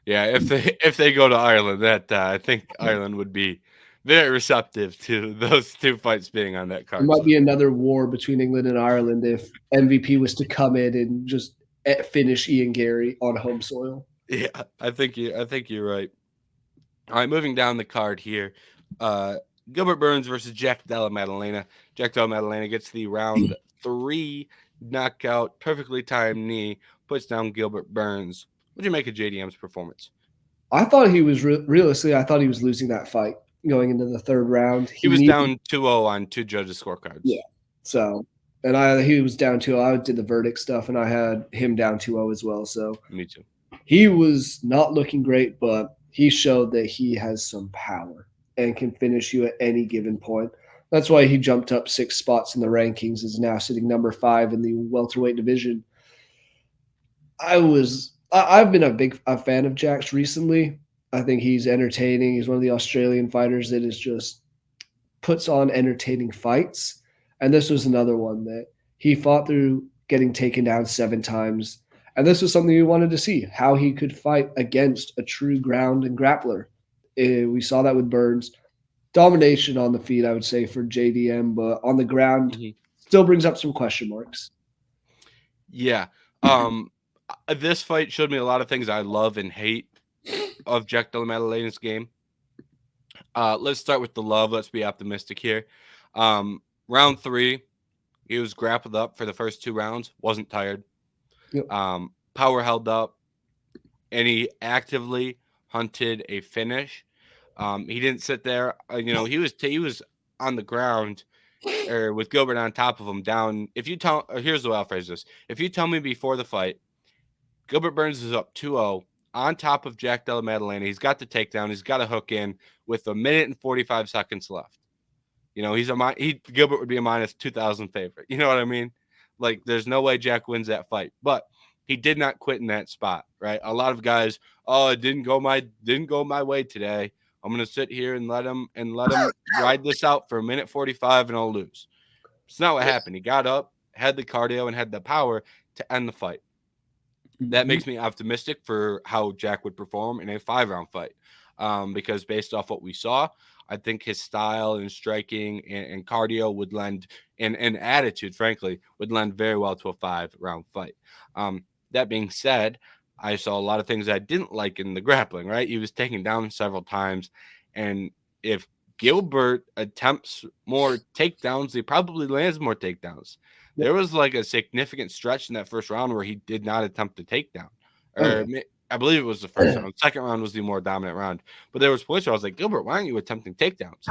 Yeah, if they go to Ireland, that I think Ireland would be very receptive to those 2 fights being on that card. There might be another war between England and Ireland if MVP was to come in and just finish Ian Gary on home soil. Yeah, I think you're right. All right, moving down the card here. Gilbert Burns versus Jack Della Maddalena. Jack Della Maddalena gets the round 3 knockout, perfectly timed knee, puts down Gilbert Burns. What do you make of JDM's performance? I thought he was realistically. I thought he was losing that fight going into the third round. He was needed, down 2-0 on 2 judges' scorecards. yeah. So, and he was down 2-0. I did the verdict stuff, and I had him down 2-0 as well. So Me too. he was not looking great, but he showed that he has some power and can finish you at any given point. That's why he jumped up 6 spots in the rankings. Is now sitting number 5 in the welterweight division. I've been a fan of Jack's recently. I think he's entertaining. He's one of the Australian fighters that is just puts on entertaining fights. And this was another one that he fought through getting taken down 7 times. And this was something we wanted to see, how he could fight against a true ground and grappler. We saw that with Burns. Domination on the feet, I would say, for JDM, but on the ground, still brings up some question marks. Yeah. This fight showed me a lot of things I love and hate of Jack Della Maddalena's game. Let's start with the love. Let's be optimistic here. Round 3, he was grappled up for the first 2 rounds, wasn't tired. Yep. Power held up, and he actively hunted a finish. He didn't sit there. He was on the ground, or with Gilbert on top of him, down. Here's the way I'll phrase this: if you tell me before the fight, Gilbert Burns is up 2-0 on top of Jack Della Maddalena, he's got the takedown, he's got a hook in with 1 minute and 45 seconds left. Gilbert would be a minus 2,000 favorite. You know what I mean? Like, there's no way Jack wins that fight, but he did not quit in that spot, right? A lot of guys, it didn't go my way today. I'm gonna sit here and let him ride this out for 1 minute 45 and I'll lose. It's not what happened. He got up, had the cardio, and had the power to end the fight. That makes me optimistic for how Jack would perform in a 5-round fight, because based off what we saw, I think his style and striking and cardio would lend, and attitude, frankly, would lend very well to a 5-round fight. That being said, I saw a lot of things I didn't like in the grappling, right? He was taken down several times, and if Gilbert attempts more takedowns, he probably lands more takedowns. Yep. There was like a significant stretch in that first round where he did not attempt a takedown. I believe it was the first round. Second round was the more dominant round. But there was points where I was like, Gilbert, why aren't you attempting takedowns?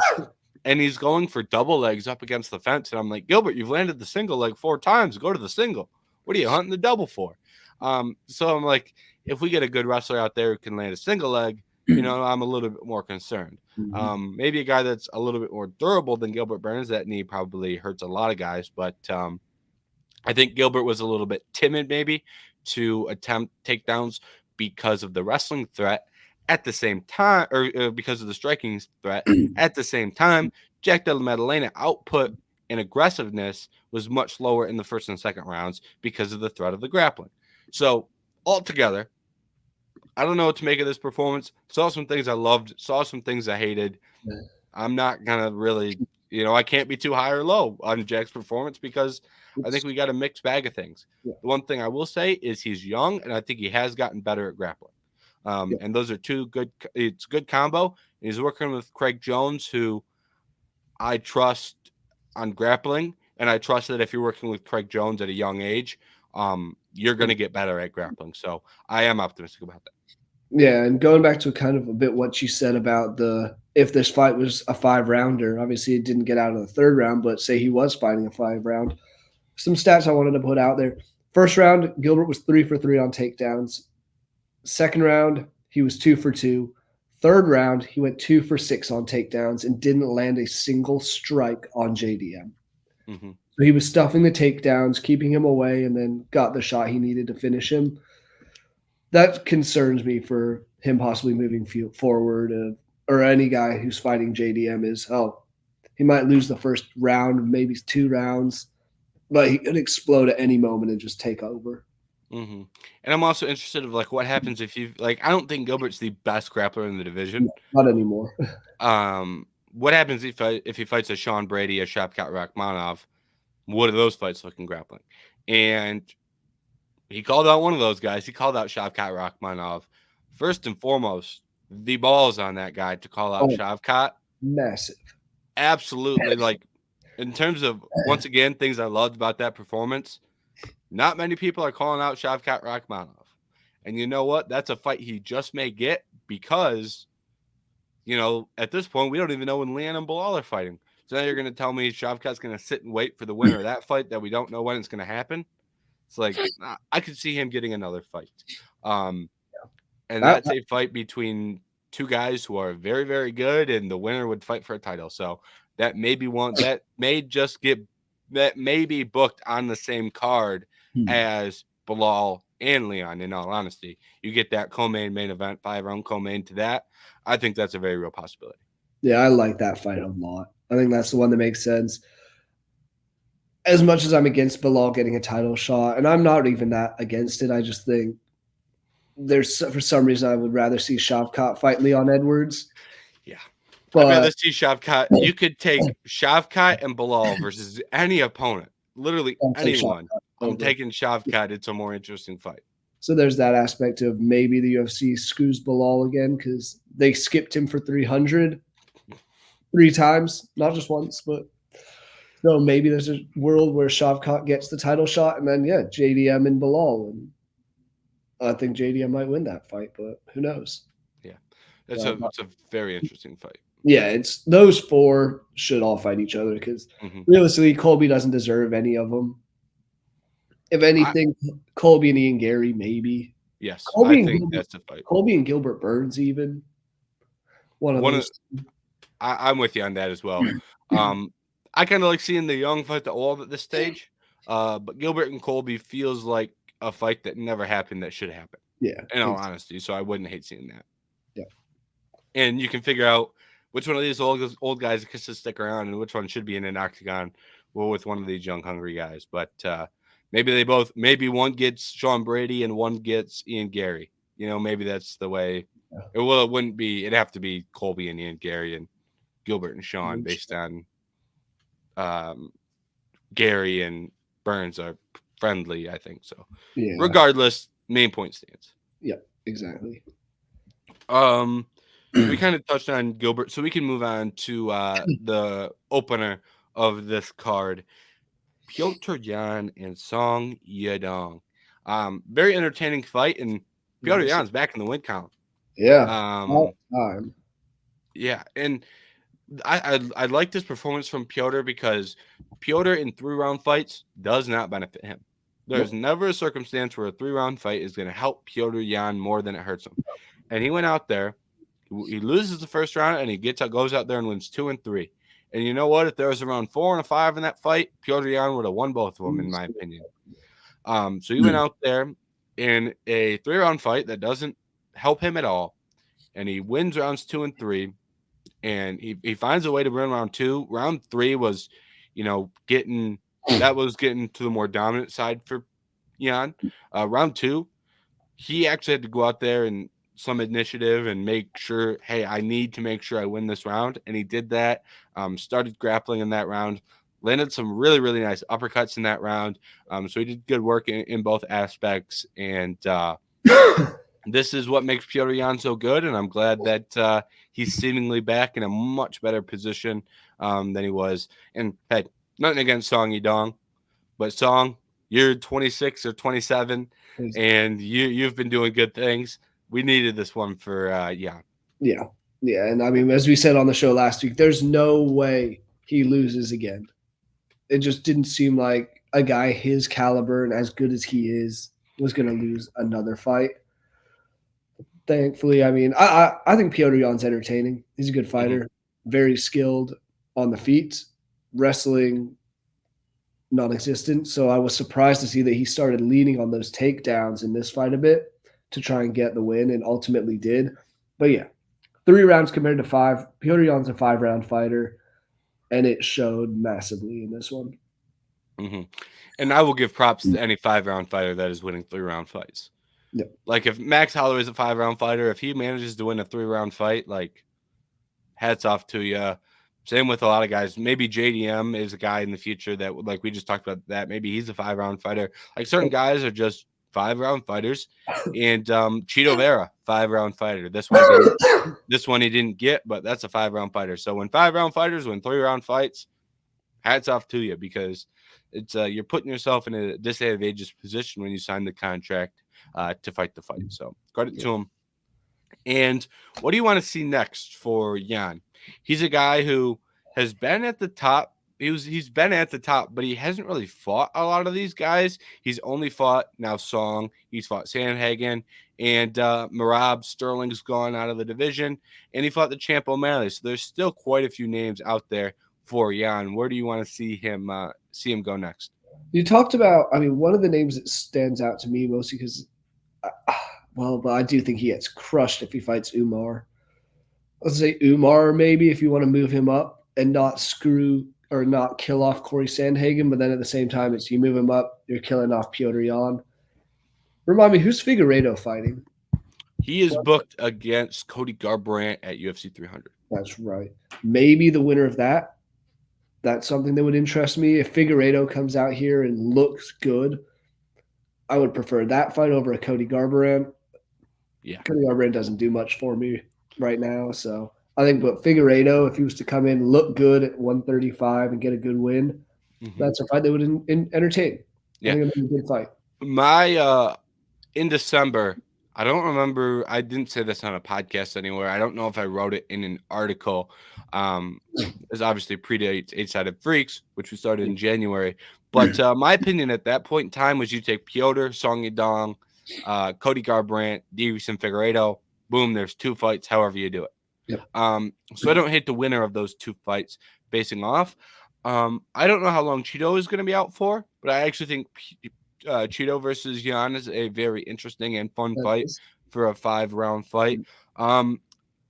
And he's going for double legs up against the fence. And I'm like, Gilbert, you've landed the single leg 4 times. Go to the single. What are you hunting the double for? So I'm like, if we get a good wrestler out there who can land a single leg, I'm a little bit more concerned. Maybe a guy that's a little bit more durable than Gilbert Burns. That knee probably hurts a lot of guys, but I think Gilbert was a little bit timid maybe to attempt takedowns because of the wrestling threat. At the same time, or because of the striking threat. At the same time, Jack Della Maddalena output and aggressiveness was much lower in the first and second rounds because of the threat of the grappling. So altogether, I don't know what to make of this performance. Saw some things I loved, saw some things I hated. I'm not going to really, I can't be too high or low on Jack's performance because I think we got a mixed bag of things. Yeah. The one thing I will say is he's young, and I think he has gotten better at grappling. And those are it's a good combo. And he's working with Craig Jones, who I trust on grappling, and I trust that if you're working with Craig Jones at a young age, you're going to get better at grappling. So I am optimistic about that. Yeah, and going back to kind of a bit what you said about if this fight was a 5-rounder, obviously it didn't get out of the 3rd round, but say he was fighting a 5-round. Some stats I wanted to put out there. First round, Gilbert was 3 for 3 on takedowns. Second round, he was 2 for 2. Third round, he went 2 for 6 on takedowns and didn't land a single strike on JDM. So he was stuffing the takedowns, keeping him away, and then got the shot he needed to finish him. That concerns me for him possibly moving forward, or any guy who's fighting JDM is, he might lose the first round, maybe 2 rounds, but he could explode at any moment and just take over. And I'm also interested of what happens if you I don't think Gilbert's the best grappler in the division. Not anymore. What happens if he fights a Sean Brady, a Shavkat Rakhmonov? What are those fights looking grappling? And He called out one of those guys. He called out Shavkat Rakhmonov. First and foremost, the balls on that guy to call out Oh, Shavkat. massive. Absolutely. Like, in terms of, once again, things I loved about that performance, not many people are calling out Shavkat Rakhmonov. And you know what? That's a fight he just may get because, at this point, we don't even know when Leon and Bilal are fighting. So now you're going to tell me Shavkat's going to sit and wait for the winner of that fight that we don't know when it's going to happen? It's like, I could see him getting another fight. And that's a fight between two guys who are very, very good, and the winner would fight for a title. So that may be one that may be booked on the same card as Bilal and Leon, in all honesty. You get that co-main main event, 5-round co-main to that. I think that's a very real possibility. Yeah, I like that fight a lot. I think that's the one that makes sense. As much as I'm against Bilal getting a title shot, and I'm not even that against it, I just think for some reason I would rather see Shavkat fight Leon Edwards. Yeah. But I'd rather see Shavkat. You could take Shavkat and Bilal versus any opponent, literally anyone. I'm taking Shavkat. It's a more interesting fight. So there's that aspect of maybe the UFC screws Bilal again because they skipped him for 300 3 times, not just once, but so maybe there's a world where Shavkat gets the title shot and then JDM and Bilal, and I think JDM might win that fight, but who knows? Yeah, it's a very interesting fight. Yeah, it's those 4 should all fight each other because realistically, Colby doesn't deserve any of them. If anything, Colby and Ian Gary, maybe. Yes, I think that's the fight. Colby and Gilbert Burns, even. One of those. I'm with you on that as well. I kind of like seeing the young fight the old at this stage, but Gilbert and Colby feels like a fight that never happened that should happen. Yeah. In all honesty, so I wouldn't hate seeing that. Yeah. And you can figure out which one of these old guys gets to stick around and which one should be in an octagon with one of these young, hungry guys. But maybe one gets Sean Brady and one gets Ian Gary. Maybe that's the way. Yeah. It wouldn't be. It'd have to be Colby and Ian Gary and Gilbert and Sean based on Gary and Burns are friendly, I think so. Yeah. Regardless, main point stands. Yeah, exactly. We kind of touched on Gilbert, so we can move on to the opener of this card. Petr Yan and Song Yadong. Very entertaining fight, and Petr Yan's back in the win count. Yeah. Yeah, and I like this performance from Petr because Petr in 3-round fights does not benefit him. There's never a circumstance where a 3-round fight is going to help Petr Yan more than it hurts him. And he went out there, he loses the first round, and he goes out there and wins 2 and 3. And you know what? If there was around 4 and a 5 in that fight, Petr Yan would have won both of them, in my opinion. So he went out there in a 3-round fight that doesn't help him at all, and he wins rounds 2 and 3. And he finds a way to win round 2. Round 3 was, getting to the more dominant side for Yan. Round 2, he actually had to go out there and some initiative and make sure, hey, I need to make sure I win this round. And he did that, started grappling in that round, landed some really, really nice uppercuts in that round. So he did good work in both aspects. And this is what makes Petr Yan so good. And I'm glad that he's seemingly back in a much better position than he was. And hey, nothing against Song Yadong, but Song, you're 26 or 27, and you've been doing good things. We needed this one for Yan. Yeah. Yeah. And I mean, as we said on the show last week, there's no way he loses again. It just didn't seem like a guy his caliber and as good as he is was going to lose another fight. Thankfully, I mean, I think Petr Yan's entertaining. He's a good fighter, very skilled on the feet, wrestling non-existent. So I was surprised to see that he started leaning on those takedowns in this fight a bit to try and get the win, and ultimately did. But yeah, 3 rounds compared to 5. Petr Yan's a 5-round fighter, and it showed massively in this one. And I will give props to any 5-round fighter that is winning 3-round fights. Yep. Like if Max Holloway is a 5-round fighter, if he manages to win a 3-round fight, like hats off to you. Same with a lot of guys. Maybe JDM is a guy in the future that, like we just talked about, that maybe he's a 5-round fighter. Like certain guys are just 5-round fighters, and Cheeto Vera, 5-round fighter. This one he didn't get, but that's a 5-round fighter. So when 5-round fighters win 3-round fights, hats off to you, because it's you're putting yourself in a disadvantageous position when you sign the contract to fight the fight. So credit to him. And what do you want to see next for Jan? He's a guy who has been at the top. He's been at the top, but he hasn't really fought a lot of these guys. He's only fought now Song. He's fought Sandhagen, and Marab Sterling's gone out of the division, and he fought the champ O'Malley. So there's still quite a few names out there for Jan. Where do you want to see him go next? You talked about, I mean, one of the names that stands out to me mostly because, but I do think he gets crushed if he fights Umar. Let's say Umar, maybe, if you want to move him up and not screw or not kill off Corey Sandhagen, but then at the same time, it's you move him up, you're killing off Petr Yan. Remind me, who's Figueiredo fighting? He is booked against Cody Garbrandt at UFC 300. That's right. Maybe the winner of that. That's something that would interest me. If Figueiredo comes out here and looks good, I would prefer that fight over a Cody Garbrandt. Yeah. Cody Garbrandt doesn't do much for me right now, so I think, but Figueiredo, if he was to come in, look good at 135 and get a good win, that's a fight that would entertain. Yeah. I think it'd be a good fight. My in December, I don't remember. I didn't say this on a podcast anywhere. I don't know if I wrote it in an article. It obviously predates 8-Sided Freaks, which we started in January. But my opinion at that point in time was you take Petr, Song Yadong, Cody Garbrandt, Deiveson Figueiredo. Boom, there's 2 fights, however you do it. Yep. So I don't hate the winner of those 2 fights facing off. I don't know how long Cheeto is going to be out for, but I actually think Cheeto versus Jan is a very interesting and fun fight for a 5-round fight.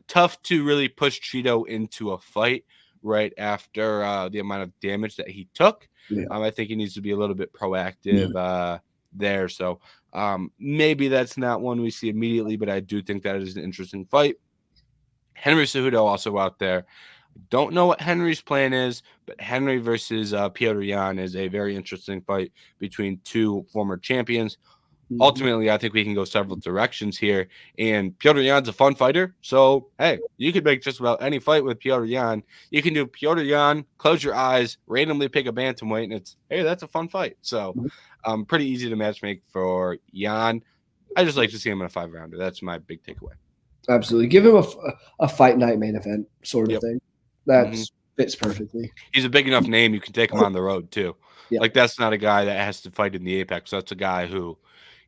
Tough to really push Cheeto into a fight right after the amount of damage that he took. Yeah. I think he needs to be a little bit proactive there. So maybe that's not one we see immediately, but I do think that is an interesting fight. Henry Cejudo also out there. Don't know what Henry's plan is, but Henry versus Petr Yan is a very interesting fight between 2 former champions. Ultimately, I think we can go several directions here, and Petr Yan's a fun fighter. So, hey, you could make just about any fight with Petr Yan. You can do Petr Yan, close your eyes, randomly pick a bantamweight, and it's, hey, that's a fun fight. So, pretty easy to matchmake for Yan. I just like to see him in a 5-rounder. That's my big takeaway. Absolutely. Give him a fight night main event sort of thing. That fits perfectly. He's a big enough name. You can take him on the road too. Yep. Like, that's not a guy that has to fight in the Apex. That's a guy who,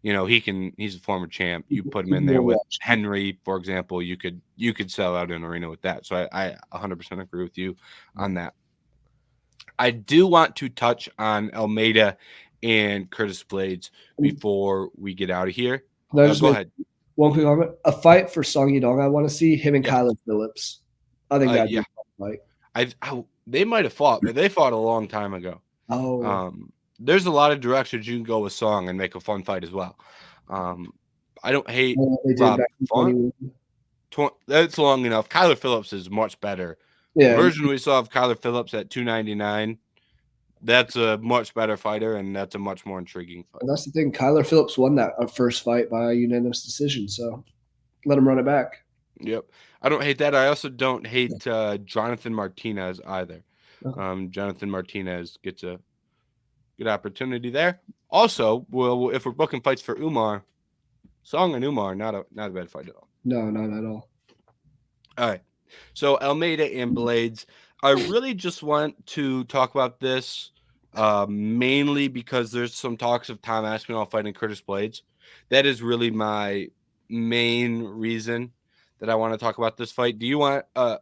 he's a former champ. You put him in there with Henry, for example, you could sell out an arena with that. So I 100% agree with you on that. I do want to touch on Almeida and Curtis Blaydes before we get out of here. Go ahead. One quick comment. A fight for Song Yadong I want to see, him and Kyler Phillips. I think that'd be a fun fight. They might have fought, but they fought a long time ago. There's a lot of directions you can go with Song and make a fun fight as well. I don't hate Rob Font. That's long enough. Kyler Phillips is much better. The version we saw of Kyler Phillips at 299, that's a much better fighter, and that's a much more intriguing fight. And that's the thing. Kyler Phillips won that first fight by a unanimous decision, so let him run it back. Yep. I don't hate that. I also don't hate Jonathan Martinez either. Jonathan Martinez gets a good opportunity there. Also, if we're booking fights for Umar, Song and Umar, not a bad fight at all. No, not at all. All right. So Almeida and Blaydes, I really just want to talk about this mainly because there's some talks of Tom Aspinall fighting Curtis Blaydes. That is really my main reason that I want to talk about this fight. Do you want I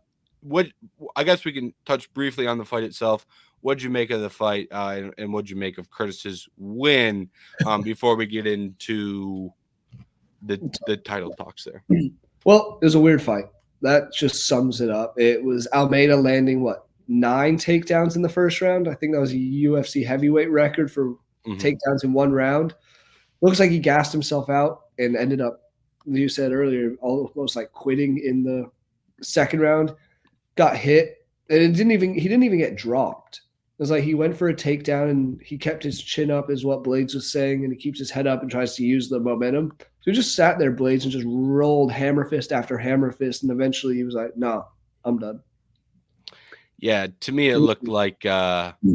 guess we can touch briefly on the fight itself. What'd you make of the fight and what'd you make of Curtis's win before we get into the title talks there? Well, it was a weird fight. That just sums it up. It was Almeida landing, 9 takedowns in the first round? I think that was a UFC heavyweight record for takedowns in one round. Looks like he gassed himself out and ended up, you said earlier, almost like quitting in the second round. Got hit, and he didn't even get dropped. was like he went for a takedown and he kept his chin up, is what Blaydes was saying, and he keeps his head up and tries to use the momentum. So he just sat there, Blaydes, and just rolled hammer fist after hammer fist, and eventually he was like, "No, I'm done." Yeah, to me it looked like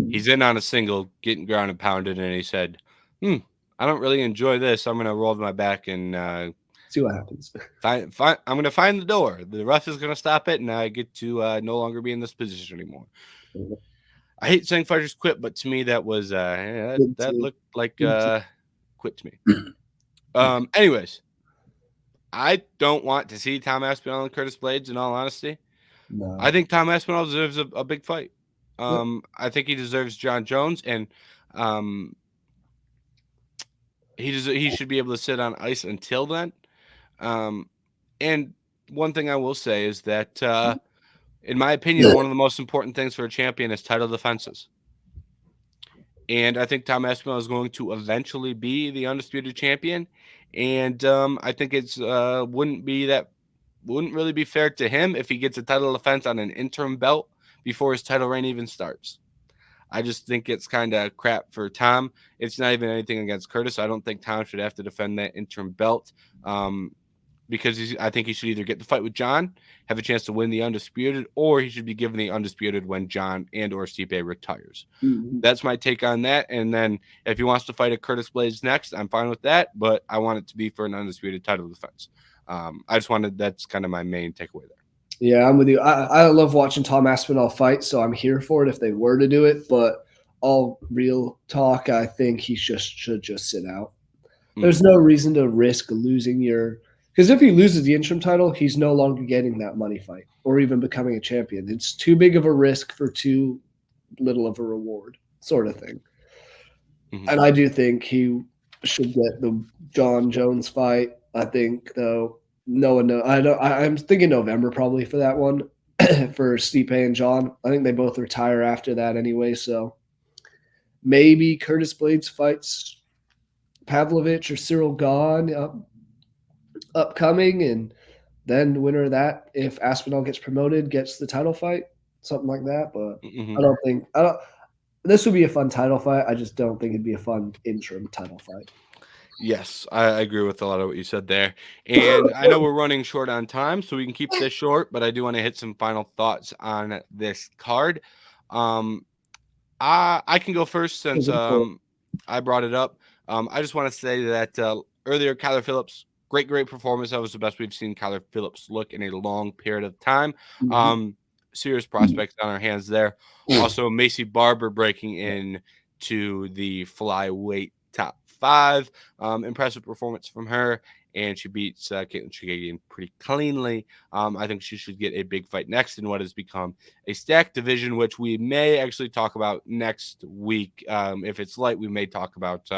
he's in on a single, getting ground and pounded, and he said, I don't really enjoy this. I'm going to roll my back and see what happens. I'm going to find the door. The ref is going to stop it, and I get to no longer be in this position anymore. I hate saying fighters quit, but to me that was that looked like quit to me. Anyways, I don't want to see Tom Aspinall and Curtis Blaydes, in all honesty. No. I think Tom Aspinall deserves a big fight. I think he deserves John Jones, and he should be able to sit on ice until then. And one thing I will say is that, in my opinion, one of the most important things for a champion is title defenses. And I think Tom Aspinall is going to eventually be the undisputed champion. And I think it's wouldn't really be fair to him if he gets a title defense on an interim belt before his title reign even starts. I just think it's kind of crap for Tom. It's not even anything against Curtis. I don't think Tom should have to defend that interim belt because I think he should either get the fight with John, have a chance to win the undisputed, or he should be given the undisputed when John and or Stipe retires. Mm-hmm. That's my take on that. And then if he wants to fight a Curtis Blaydes next, I'm fine with that, but I want it to be for an undisputed title defense. That's kind of my main takeaway there. Yeah, I'm with you. I love watching Tom Aspinall fight, so I'm here for it if they were to do it. But all real talk, I think he should just sit out. There's no reason to risk losing because if he loses the interim title, he's no longer getting that money fight or even becoming a champion. It's too big of a risk for too little of a reward, sort of thing. Mm-hmm. And I do think he should get the John Jones fight. I think, though, no one knows. I'm thinking November probably for that one for Stipe and John. I think they both retire after that anyway. So maybe Curtis Blaydes fights Pavlovich or Cyril Gahn upcoming, and then the winner of that, if Aspinall gets promoted, gets the title fight, something like that. But mm-hmm. This would be a fun title fight. I just don't think it'd be a fun interim title fight. Yes, I agree with a lot of what you said there. And I know we're running short on time, so we can keep this short, but I do want to hit some final thoughts on this card. I can go first since I brought it up. I just want to say that earlier, Kyler Phillips, great performance. That was the best we've seen Kyler Phillips look in a long period of time. Mm-hmm. Serious prospects on our hands there. Also, Macy Barber breaking in to the flyweight top 5. Impressive performance from her, and she beats Caitlin Chigadian pretty cleanly. I think she should get a big fight next in what has become a stacked division, which we may actually talk about next week. If it's light, we may talk about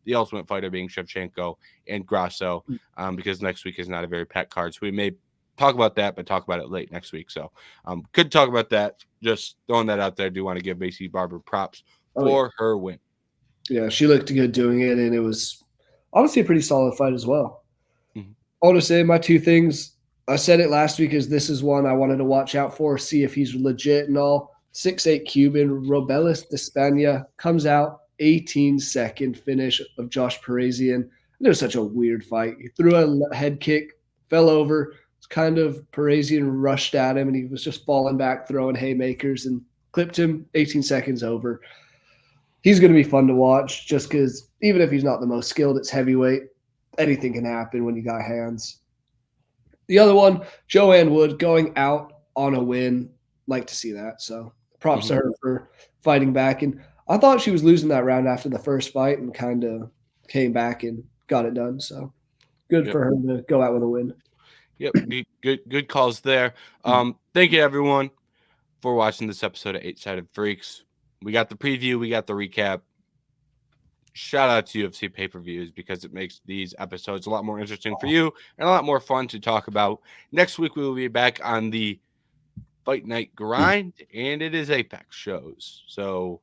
the Ultimate Fighter being Shevchenko and Grasso, because next week is not a very packed card. So we may talk about that, but talk about it late next week. So could talk about that. Just throwing that out there. I do want to give Macy Barber props for her win. Yeah, she looked good doing it, and it was honestly a pretty solid fight as well. Mm-hmm. I want to say my 2 things. I said it last week, is this is one I wanted to watch out for, see if he's legit and all. 6'8" Cuban, Robelis de España, comes out, 18-second finish of Josh Parisian. It was such a weird fight. He threw a head kick, fell over. It's kind of Parisian rushed at him, and he was just falling back, throwing haymakers, and clipped him, 18 seconds over. He's going to be fun to watch just because even if he's not the most skilled, it's heavyweight. Anything can happen when you got hands. The other one, Joanne Wood going out on a win. Like to see that. So props to her for fighting back. And I thought she was losing that round after the first fight and kind of came back and got it done. So good for her to go out with a win. Yep. Good calls there. Thank you, everyone, for watching this episode of 8-Sided Freaks. We got the preview. We got the recap. Shout out to UFC pay-per-views because it makes these episodes a lot more interesting for you and a lot more fun to talk about. Next week, we will be back on the Fight Night grind, and it is Apex shows. So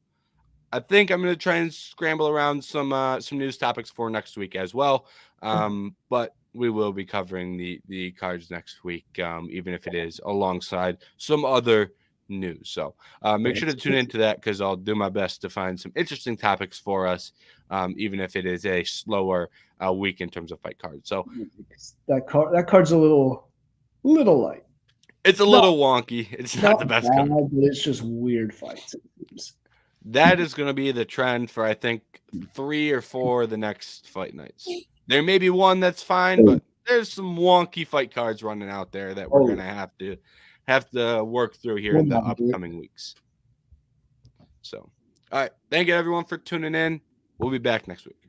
I think I'm going to try and scramble around some news topics for next week as well. But we will be covering the cards next week, even if it is alongside some other news. So make sure to tune into that because I'll do my best to find some interesting topics for us, even if it is a slower week in terms of fight cards. So that card's a little light. it's a little wonky. It's not the best bad, card. but it's just weird fights. It seems. That is going to be the trend for, I think, 3 or 4 of the next fight nights. There may be one that's fine, but there's some wonky fight cards running out there that we're going to have to work through here in the upcoming weeks. So, all right. Thank you, everyone, for tuning in. We'll be back next week.